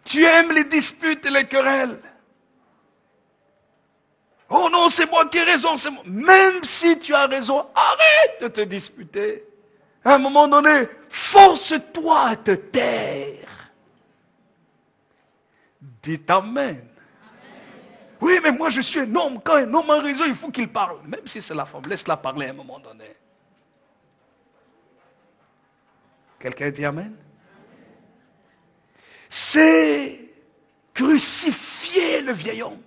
Tu aimes les disputes et les querelles. Oh non, c'est moi qui ai raison, c'est moi. Même si tu as raison, arrête de te disputer. À un moment donné, force-toi à te taire. Dites amen. Oui, mais moi je suis un homme. Quand un homme a raison, il faut qu'il parle. Même si c'est la femme, laisse-la parler à un moment donné. Quelqu'un dit amen? C'est crucifier le vieil homme.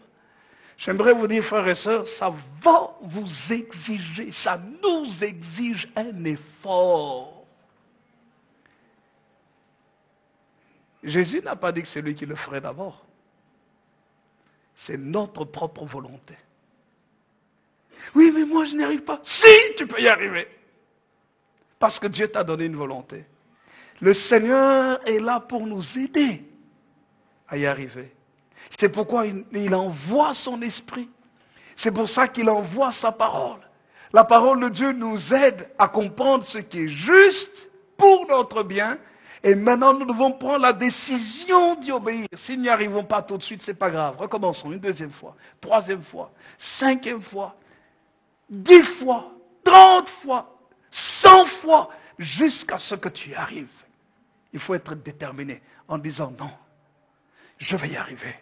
J'aimerais vous dire, frères et sœurs, ça va vous exiger, ça nous exige un effort. Jésus n'a pas dit que c'est lui qui le ferait d'abord. C'est notre propre volonté. Oui, mais moi je n'y arrive pas. Si, tu peux y arriver. Parce que Dieu t'a donné une volonté. Le Seigneur est là pour nous aider à y arriver. C'est pourquoi il envoie son esprit. C'est pour ça qu'il envoie sa parole. La parole de Dieu nous aide à comprendre ce qui est juste pour notre bien. Et maintenant, nous devons prendre la décision d'y obéir. Si nous n'y arrivons pas tout de suite, c'est pas grave. Recommençons une deuxième fois, troisième fois, 5e fois, 10 fois, 30 fois, 100 fois, jusqu'à ce que tu y arrives. Il faut être déterminé en disant non, je vais y arriver.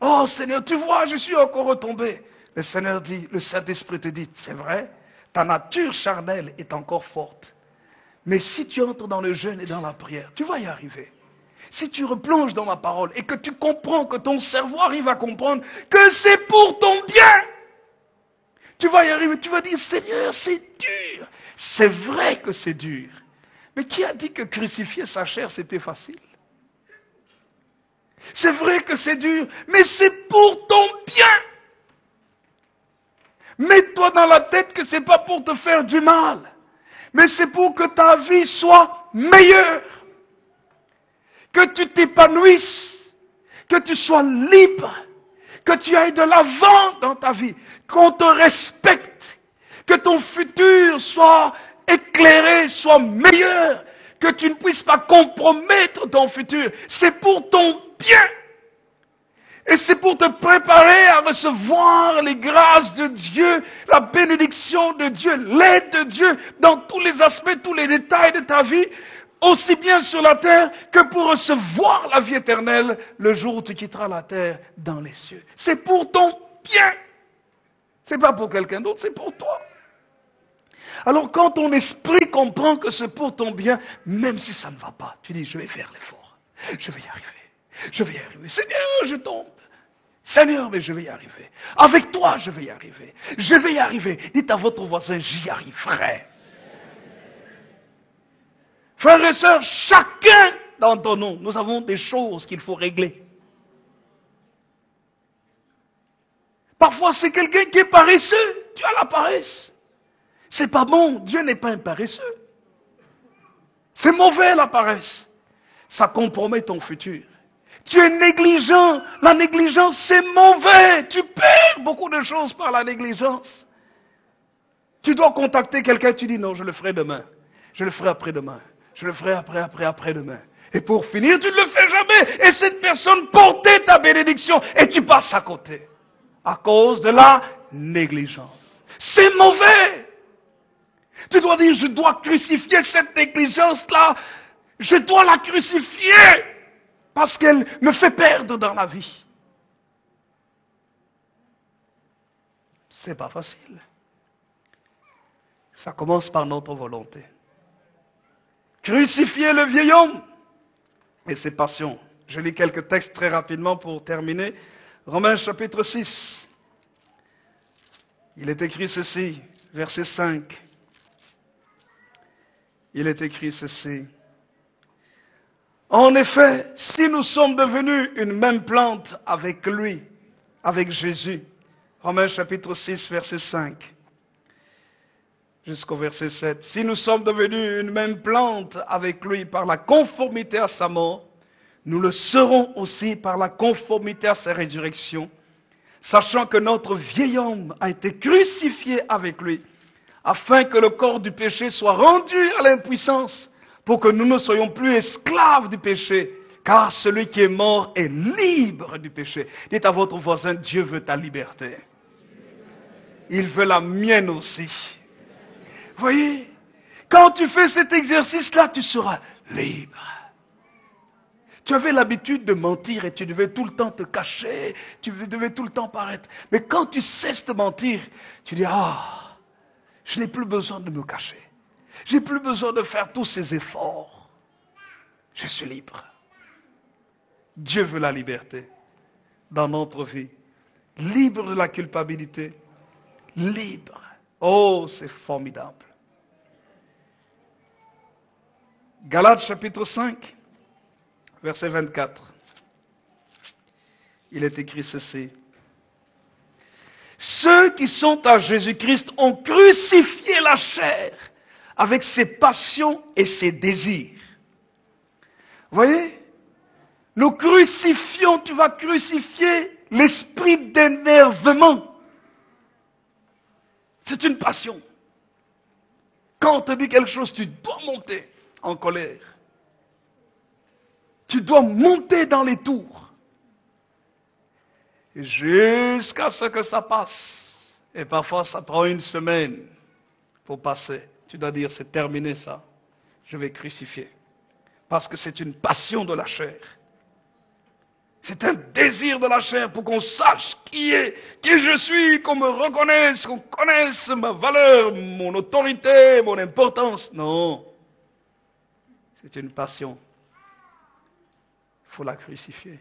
Oh Seigneur, tu vois, je suis encore retombé. Le Seigneur dit, le Saint-Esprit te dit, c'est vrai, ta nature charnelle est encore forte. Mais si tu entres dans le jeûne et dans la prière, tu vas y arriver. Si tu replonges dans ma parole et que tu comprends, que ton cerveau arrive à comprendre que c'est pour ton bien. Tu vas y arriver, tu vas dire, Seigneur, c'est dur. C'est vrai que c'est dur. Mais qui a dit que crucifier sa chair, c'était facile? C'est vrai que c'est dur, mais c'est pour ton bien. Mets-toi dans la tête que c'est pas pour te faire du mal, mais c'est pour que ta vie soit meilleure. Que tu t'épanouisses, que tu sois libre, que tu ailles de l'avant dans ta vie, qu'on te respecte, que ton futur soit éclairé, soit meilleur, que tu ne puisses pas compromettre ton futur. C'est pour ton bien. Et c'est pour te préparer à recevoir les grâces de Dieu, la bénédiction de Dieu, l'aide de Dieu dans tous les aspects, tous les détails de ta vie, aussi bien sur la terre que pour recevoir la vie éternelle le jour où tu quitteras la terre dans les cieux. C'est pour ton bien. C'est pas pour quelqu'un d'autre, c'est pour toi. Alors quand ton esprit comprend que c'est pour ton bien, même si ça ne va pas, tu dis, je vais faire l'effort. Je vais y arriver. Je vais y arriver. Seigneur, je tombe. Seigneur, mais je vais y arriver. Avec toi, je vais y arriver. Je vais y arriver. Dites à votre voisin, j'y arriverai. Frères et sœurs, chacun d'entre nous, nous avons des choses qu'il faut régler. Parfois, c'est quelqu'un qui est paresseux. Tu as la paresse. C'est pas bon. Dieu n'est pas un paresseux. C'est mauvais, la paresse. Ça compromet ton futur. Tu es négligent. La négligence, c'est mauvais. Tu perds beaucoup de choses par la négligence. Tu dois contacter quelqu'un, tu dis non, je le ferai demain. Je le ferai après-demain. Je le ferai après-demain. Et pour finir, tu ne le fais jamais. Et cette personne portait ta bénédiction et tu passes à côté. À cause de la négligence. C'est mauvais. Tu dois dire, je dois crucifier cette négligence-là. Je dois la crucifier. Parce qu'elle me fait perdre dans la vie. C'est pas facile. Ça commence par notre volonté. Crucifier le vieil homme et ses passions. Je lis quelques textes très rapidement pour terminer. Romains chapitre 6. Il est écrit ceci, verset 5. Il est écrit ceci. En effet, si nous sommes devenus une même plante avec lui, avec Jésus, Romains chapitre 6, verset 5, jusqu'au verset 7, si nous sommes devenus une même plante avec lui par la conformité à sa mort, nous le serons aussi par la conformité à sa résurrection, sachant que notre vieil homme a été crucifié avec lui, afin que le corps du péché soit rendu à l'impuissance, pour que nous ne soyons plus esclaves du péché, car celui qui est mort est libre du péché. Dites à votre voisin, Dieu veut ta liberté. Il veut la mienne aussi. Voyez, quand tu fais cet exercice-là, tu seras libre. Tu avais l'habitude de mentir et tu devais tout le temps te cacher, tu devais tout le temps paraître. Mais quand tu cesses de mentir, tu dis, je n'ai plus besoin de me cacher. J'ai plus besoin de faire tous ces efforts. Je suis libre. Dieu veut la liberté dans notre vie. Libre de la culpabilité. Libre. Oh, c'est formidable. Galates chapitre 5, verset 24. Il est écrit ceci. Ceux qui sont à Jésus-Christ ont crucifié la chair avec ses passions et ses désirs. Vous voyez? Nous crucifions, tu vas crucifier l'esprit d'énervement. C'est une passion. Quand on te dit quelque chose, tu dois monter en colère. Tu dois monter dans les tours. Jusqu'à ce que ça passe. Et parfois, ça prend une semaine pour passer. Tu dois dire, c'est terminé ça. Je vais crucifier. Parce que c'est une passion de la chair. C'est un désir de la chair pour qu'on sache qui je suis, qu'on me reconnaisse, qu'on connaisse ma valeur, mon autorité, mon importance. Non. C'est une passion. Il faut la crucifier.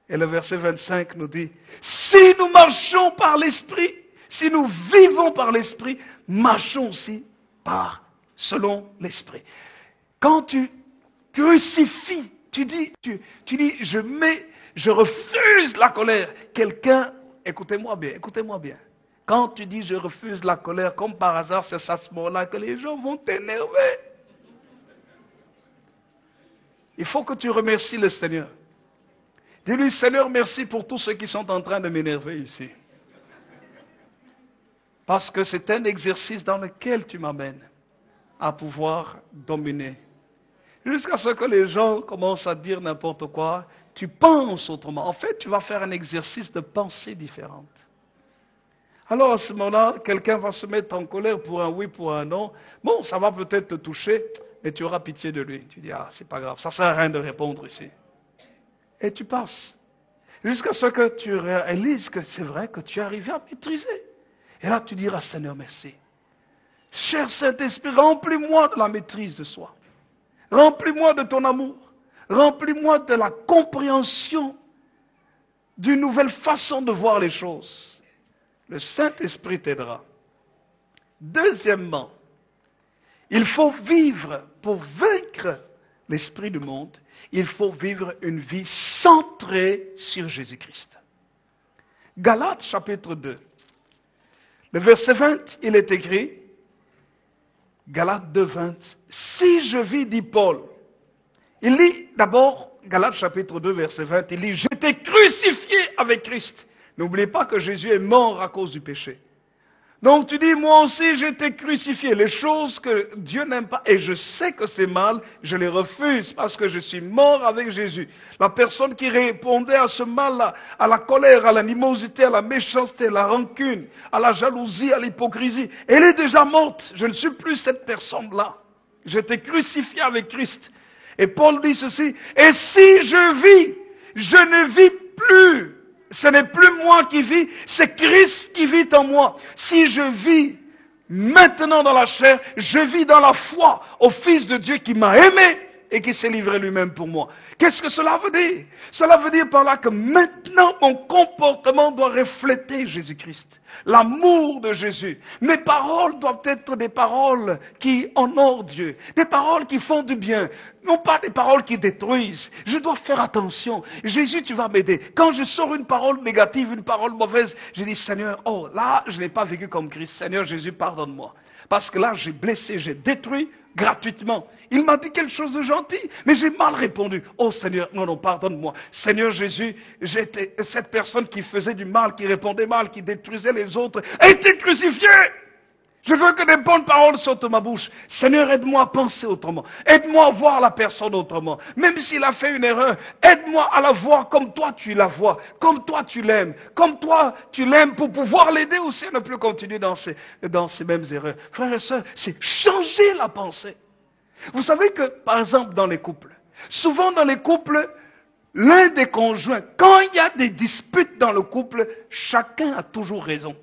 Et le verset 25 nous dit, si nous marchons par l'Esprit, si nous vivons par l'Esprit, marchons aussi selon l'Esprit. Quand tu crucifies, tu dis, je refuse la colère. Quelqu'un, écoutez-moi bien. Quand tu dis je refuse la colère, comme par hasard, c'est à ce moment-là que les gens vont t'énerver. Il faut que tu remercies le Seigneur. Dis-lui, Seigneur, merci pour tous ceux qui sont en train de m'énerver ici. Parce que c'est un exercice dans lequel tu m'amènes à pouvoir dominer. Jusqu'à ce que les gens commencent à dire n'importe quoi, tu penses autrement. En fait, tu vas faire un exercice de pensée différente. Alors à ce moment-là, quelqu'un va se mettre en colère pour un oui, pour un non. Bon, ça va peut-être te toucher, mais tu auras pitié de lui. Tu dis, ah, c'est pas grave, ça sert à rien de répondre ici. Et tu passes. Jusqu'à ce que tu réalises que c'est vrai que tu es arrivé à maîtriser. Et là, tu diras, Seigneur, merci. Cher Saint-Esprit, remplis-moi de la maîtrise de soi. Remplis-moi de ton amour. Remplis-moi de la compréhension d'une nouvelle façon de voir les choses. Le Saint-Esprit t'aidera. Deuxièmement, il faut vivre, pour vaincre l'esprit du monde, il faut vivre une vie centrée sur Jésus-Christ. Galates chapitre 2. Le verset 20, il est écrit, Galates 2, 20, si je vis, dit Paul, il lit d'abord, Galates chapitre 2, verset 20, il lit, j'étais crucifié avec Christ. N'oubliez pas que Jésus est mort à cause du péché. Donc tu dis, moi aussi j'étais crucifié. Les choses que Dieu n'aime pas, et je sais que c'est mal, je les refuse parce que je suis mort avec Jésus. La personne qui répondait à ce mal-là, à la colère, à l'animosité, à la méchanceté, à la rancune, à la jalousie, à l'hypocrisie, elle est déjà morte. Je ne suis plus cette personne-là. J'étais crucifié avec Christ. Et Paul dit ceci, et si je vis, je ne vis plus. Ce n'est plus moi qui vis, c'est Christ qui vit en moi. Si je vis maintenant dans la chair, je vis dans la foi au Fils de Dieu qui m'a aimé et qui s'est livré lui-même pour moi. Qu'est-ce que cela veut dire? Cela veut dire par là que maintenant mon comportement doit refléter Jésus-Christ. L'amour de Jésus. Mes paroles doivent être des paroles qui honorent Dieu. Des paroles qui font du bien. Non pas des paroles qui détruisent. Je dois faire attention. Jésus, tu vas m'aider. Quand je sors une parole négative, une parole mauvaise, je dis, Seigneur, oh là, je n'ai pas vécu comme Christ. Seigneur Jésus, pardonne-moi. Parce que là, j'ai blessé, j'ai détruit gratuitement. Il m'a dit quelque chose de gentil, mais j'ai mal répondu. Oh Seigneur, non, pardonne-moi. Seigneur Jésus, j'étais cette personne qui faisait du mal, qui répondait mal, qui détruisait les autres, a été crucifiée. Je veux que des bonnes paroles sortent de ma bouche. Seigneur, aide-moi à penser autrement. Aide-moi à voir la personne autrement. Même s'il a fait une erreur, aide-moi à la voir comme toi tu la vois, comme toi tu l'aimes, comme toi tu l'aimes pour pouvoir l'aider aussi à ne plus continuer dans ces mêmes erreurs. Frères et sœurs, c'est changer la pensée. Vous savez que, par exemple, dans les couples, souvent dans les couples, l'un des conjoints, quand il y a des disputes dans le couple, chacun a toujours raison.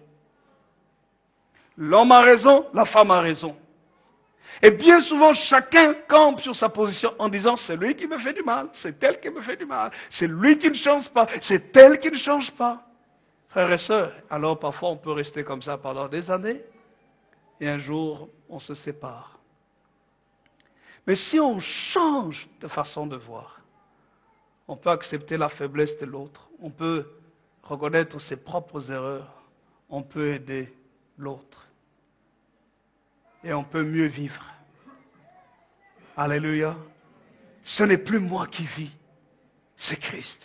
L'homme a raison, la femme a raison. Et bien souvent, chacun campe sur sa position en disant, c'est lui qui me fait du mal, c'est elle qui me fait du mal, c'est lui qui ne change pas, c'est elle qui ne change pas. Frères et sœurs, alors parfois on peut rester comme ça pendant des années, et un jour, on se sépare. Mais si on change de façon de voir, on peut accepter la faiblesse de l'autre, on peut reconnaître ses propres erreurs, on peut aider l'autre. Et on peut mieux vivre. Alléluia. Ce n'est plus moi qui vis, c'est Christ.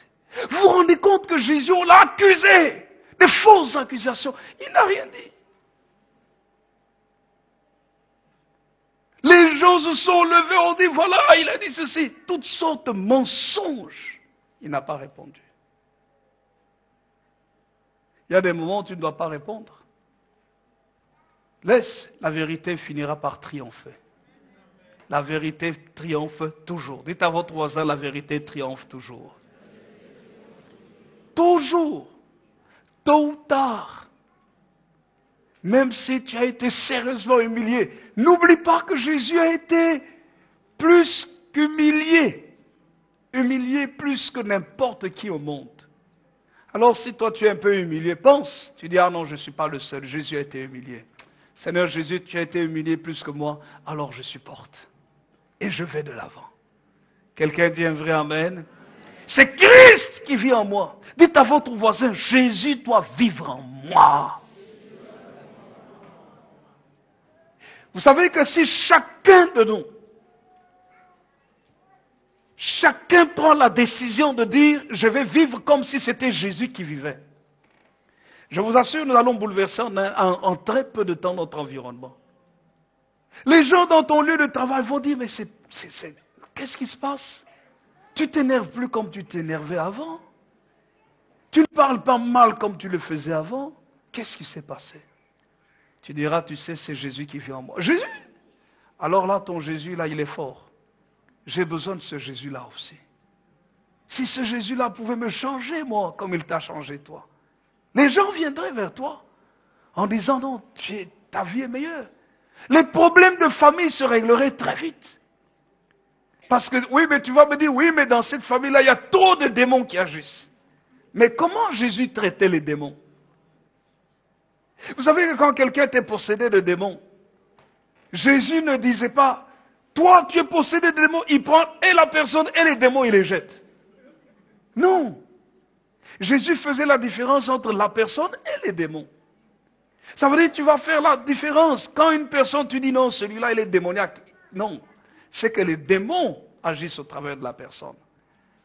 Vous vous rendez compte que Jésus, on l'a accusé, des fausses accusations. Il n'a rien dit. Les gens se sont levés, on dit, voilà, il a dit ceci. Toutes sortes de mensonges. Il n'a pas répondu. Il y a des moments où tu ne dois pas répondre. Laisse, la vérité finira par triompher. La vérité triomphe toujours. Dites à votre voisin, la vérité triomphe toujours. Toujours. Tôt ou tard. Même si tu as été sérieusement humilié, n'oublie pas que Jésus a été plus qu'humilié. Humilié plus que n'importe qui au monde. Alors si toi tu es un peu humilié, pense, tu dis, ah non, je ne suis pas le seul, Jésus a été humilié. Seigneur Jésus, tu as été humilié plus que moi, alors je supporte. Et je vais de l'avant. Quelqu'un dit un vrai amen? C'est Christ qui vit en moi. Dites à votre voisin, Jésus doit vivre en moi. Vous savez que si chacun de nous, chacun prend la décision de dire, je vais vivre comme si c'était Jésus qui vivait. Je vous assure, nous allons bouleverser en très peu de temps notre environnement. Les gens dans ton lieu de travail vont dire, mais qu'est-ce qui se passe? Tu t'énerves plus comme tu t'énervais avant. Tu ne parles pas mal comme tu le faisais avant. Qu'est-ce qui s'est passé? Tu diras, tu sais, c'est Jésus qui vit en moi. Jésus? Alors là, ton Jésus, là, il est fort. J'ai besoin de ce Jésus-là aussi. Si ce Jésus-là pouvait me changer, moi, comme il t'a changé, toi, les gens viendraient vers toi en disant, non, ta vie est meilleure. Les problèmes de famille se régleraient très vite. Parce que, oui, mais tu vas me dire, oui, mais dans cette famille-là, il y a trop de démons qui agissent. Mais comment Jésus traitait les démons? Vous savez que quand quelqu'un était possédé de démons, Jésus ne disait pas, toi tu es possédé de démons, il prend et la personne et les démons, il les jette. Non. Jésus faisait la différence entre la personne et les démons. Ça veut dire que tu vas faire la différence. Quand une personne, tu dis non, celui-là il est démoniaque. Non. C'est que les démons agissent au travers de la personne.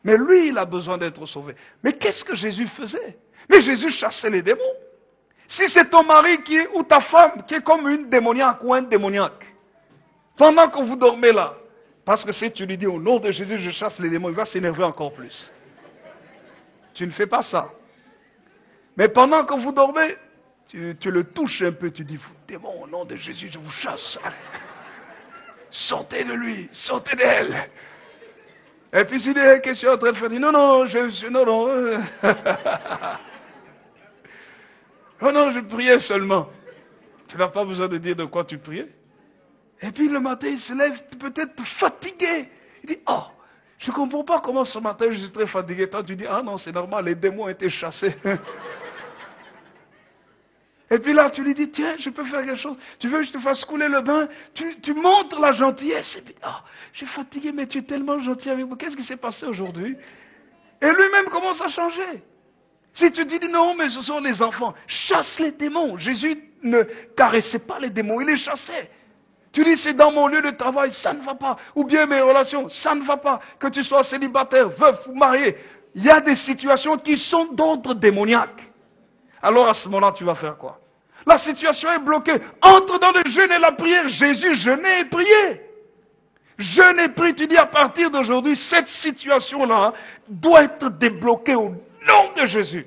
Mais lui, il a besoin d'être sauvé. Mais qu'est-ce que Jésus faisait? Mais Jésus chassait les démons. Si c'est ton mari ou ta femme qui est comme une démoniaque ou un démoniaque, pendant que vous dormez là, parce que si tu lui dis au nom de Jésus, je chasse les démons, il va s'énerver encore plus. Tu ne fais pas ça. Mais pendant que vous dormez, tu le touches un peu, tu dis, vous démons, au nom de Jésus, je vous chasse. Sortez de lui, sortez d'elle. Et puis s'il dit, qu'est-ce que tu es en train de faire? Il dit, non, non, non. Oh non, je priais seulement. Tu n'as pas besoin de dire de quoi tu priais. Et puis le matin, il se lève peut-être fatigué. Il dit, oh, je ne comprends pas comment ce matin je suis très fatigué. Toi, tu dis, ah non, c'est normal, les démons ont été chassés. Et puis là, tu lui dis, tiens, je peux faire quelque chose. Tu veux que je te fasse couler le bain? Tu montres la gentillesse. Et puis, oh, je suis fatigué, mais tu es tellement gentil avec moi. Qu'est-ce qui s'est passé aujourd'hui? Et lui-même commence à changer. Si tu dis non, mais ce sont les enfants, chasse les démons. Jésus ne caressait pas les démons, il les chassait. Tu dis c'est dans mon lieu de travail, ça ne va pas. Ou bien mes relations, ça ne va pas. Que tu sois célibataire, veuf ou marié. Il y a des situations qui sont d'ordre démoniaque. Alors à ce moment-là, tu vas faire quoi? La situation est bloquée. Entre dans le jeûne et la prière. Jésus jeûnait et priait. Jeûne et prie, tu dis à partir d'aujourd'hui, cette situation-là doit être débloquée au nom de Jésus.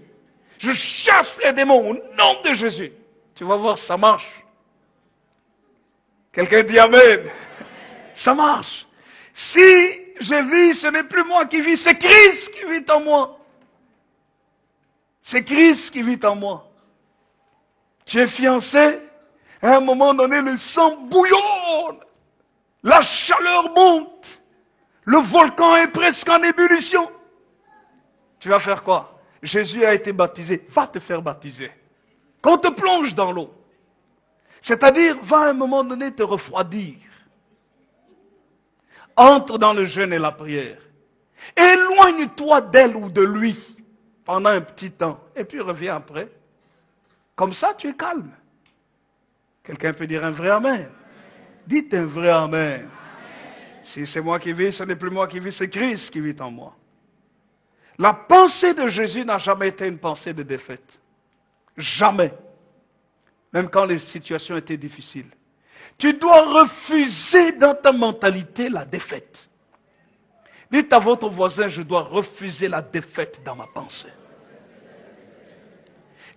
Je chasse les démons au nom de Jésus. Tu vas voir, ça marche. Quelqu'un dit Amen. Ça marche. Si je vis, ce n'est plus moi qui vis, c'est Christ qui vit en moi. C'est Christ qui vit en moi. Tu es fiancé, à un moment donné, le sang bouillonne. La chaleur monte. Le volcan est presque en ébullition. Tu vas faire quoi? Jésus a été baptisé. Va te faire baptiser. Qu'on te plonge dans l'eau. C'est-à-dire, va à un moment donné te refroidir. Entre dans le jeûne et la prière. Éloigne-toi d'elle ou de lui pendant un petit temps. Et puis reviens après. Comme ça, tu es calme. Quelqu'un peut dire un vrai amen. Dites un vrai amen. Si c'est moi qui vis, ce n'est plus moi qui vis, c'est Christ qui vit en moi. La pensée de Jésus n'a jamais été une pensée de défaite. Jamais. Même quand les situations étaient difficiles. Tu dois refuser dans ta mentalité la défaite. Dites à votre voisin, je dois refuser la défaite dans ma pensée.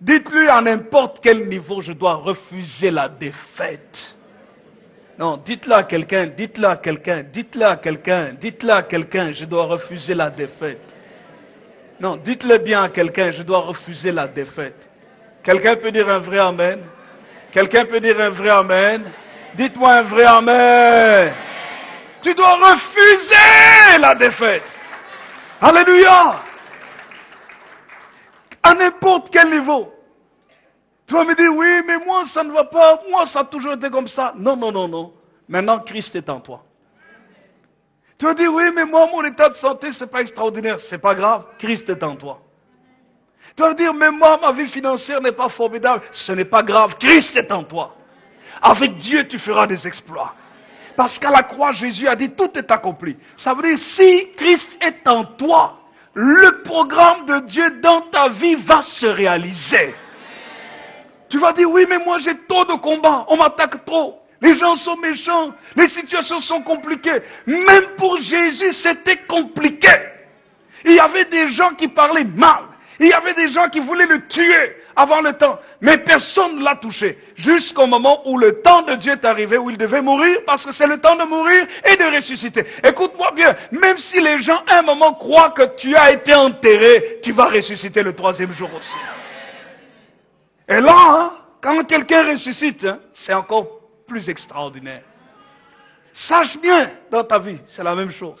Dites-lui à n'importe quel niveau, je dois refuser la défaite. Non, dites-le à quelqu'un, dites-le à quelqu'un, dites-le à quelqu'un, dites-le à quelqu'un, je dois refuser la défaite. Non, dites-le bien à quelqu'un, je dois refuser la défaite. Quelqu'un peut dire un vrai amen? Quelqu'un peut dire un vrai amen? Dites-moi un vrai amen. Tu dois refuser la défaite. Alléluia. À n'importe quel niveau. Tu vas me dire, oui, mais moi, ça ne va pas. Moi, ça a toujours été comme ça. Non, non, non, non. Maintenant, Christ est en toi. Tu vas dire, oui, mais moi, mon état de santé, c'est pas extraordinaire. C'est pas grave. Christ est en toi. Tu vas dire, mais moi, ma vie financière n'est pas formidable. Ce n'est pas grave. Christ est en toi. Avec Dieu, tu feras des exploits. Parce qu'à la croix, Jésus a dit, tout est accompli. Ça veut dire, si Christ est en toi, le programme de Dieu dans ta vie va se réaliser. Tu vas dire, oui, mais moi j'ai trop de combats, on m'attaque trop. Les gens sont méchants, les situations sont compliquées. Même pour Jésus, c'était compliqué. Il y avait des gens qui parlaient mal. Il y avait des gens qui voulaient le tuer avant le temps. Mais personne ne l'a touché. Jusqu'au moment où le temps de Dieu est arrivé, où il devait mourir, parce que c'est le temps de mourir et de ressusciter. Écoute-moi bien, même si les gens à un moment croient que tu as été enterré, tu vas ressusciter le troisième jour aussi. Et là, hein, quand quelqu'un ressuscite, hein, c'est encore plus extraordinaire. Sache bien, dans ta vie, c'est la même chose.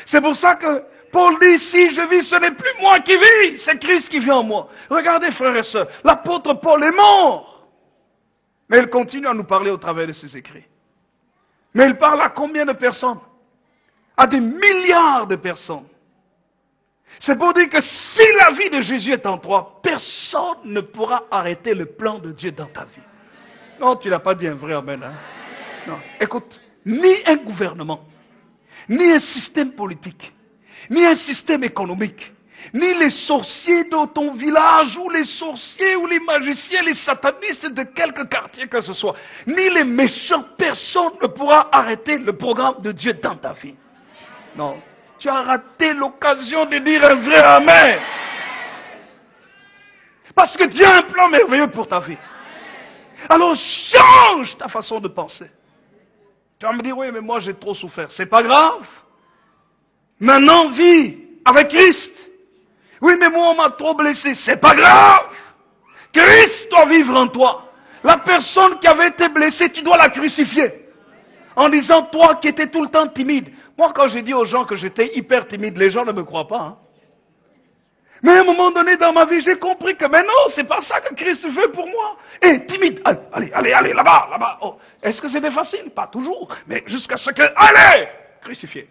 C'est pour ça que Paul dit, si je vis, ce n'est plus moi qui vis, c'est Christ qui vit en moi. Regardez, frères et sœurs, l'apôtre Paul est mort. Mais il continue à nous parler au travers de ses écrits. Mais il parle à combien de personnes? À des milliards de personnes. C'est pour dire que si la vie de Jésus est en toi, personne ne pourra arrêter le plan de Dieu dans ta vie. Non, tu n'as pas dit un vrai amen. Hein? Non. Écoute, ni un gouvernement, ni un système politique, ni un système économique, ni les sorciers de ton village, ou les sorciers, ou les magiciens, les satanistes de quelque quartier que ce soit, ni les méchants, personne ne pourra arrêter le programme de Dieu dans ta vie. Non. Tu as raté l'occasion de dire un vrai amen. Parce que Dieu a un plan merveilleux pour ta vie. Alors change ta façon de penser. Tu vas me dire, oui, mais moi j'ai trop souffert. C'est pas grave. Maintenant, vis avec Christ. Oui, mais moi on m'a trop blessé. C'est pas grave. Christ doit vivre en toi. La personne qui avait été blessée, tu dois la crucifier. En disant, toi qui étais tout le temps timide. Moi, quand j'ai dit aux gens que j'étais hyper timide, les gens ne me croient pas. Hein. Mais à un moment donné dans ma vie, j'ai compris que mais non, c'est pas ça que Christ veut pour moi. Et timide, allez, là-bas. Oh. Est-ce que c'était facile? Pas toujours. Mais jusqu'à ce que, allez, crucifié.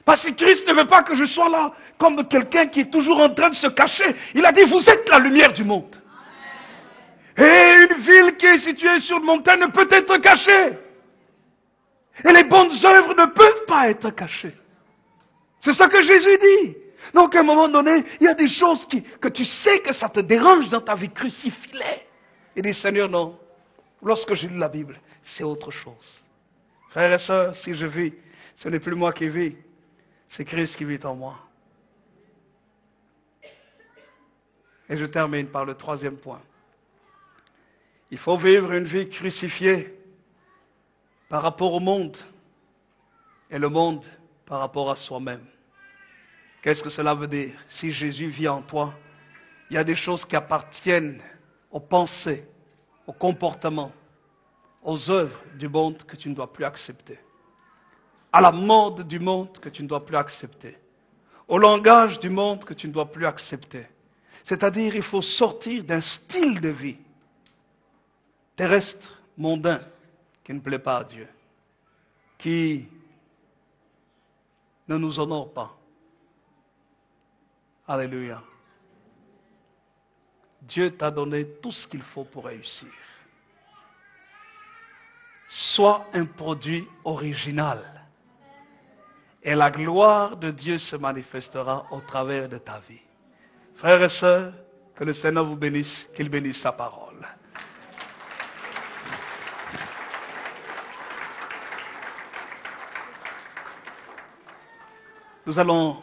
Parce que Christ ne veut pas que je sois là comme quelqu'un qui est toujours en train de se cacher. Il a dit, vous êtes la lumière du monde. Et une ville qui est située sur une montagne ne peut être cachée. Et les bonnes œuvres ne peuvent pas être cachées. C'est ça que Jésus dit. Donc à un moment donné, il y a des choses que tu sais que ça te dérange dans ta vie. Crucifie-les. Il dit, Seigneur, non. Lorsque je lis la Bible, c'est autre chose. Frères et sœurs, si je vis, ce n'est plus moi qui vis. C'est Christ qui vit en moi. Et je termine par le troisième point. Il faut vivre une vie crucifiée par rapport au monde et le monde par rapport à soi-même. Qu'est-ce que cela veut dire? Si Jésus vit en toi, il y a des choses qui appartiennent aux pensées, aux comportements, aux œuvres du monde que tu ne dois plus accepter, à la mode du monde que tu ne dois plus accepter, au langage du monde que tu ne dois plus accepter. C'est-à-dire, il faut sortir d'un style de vie terrestre, mondain, qui ne plaît pas à Dieu, qui ne nous honore pas. Alléluia. Dieu t'a donné tout ce qu'il faut pour réussir. Sois un produit original. Et la gloire de Dieu se manifestera au travers de ta vie. Frères et sœurs, que le Seigneur vous bénisse, qu'il bénisse sa parole. Nous allons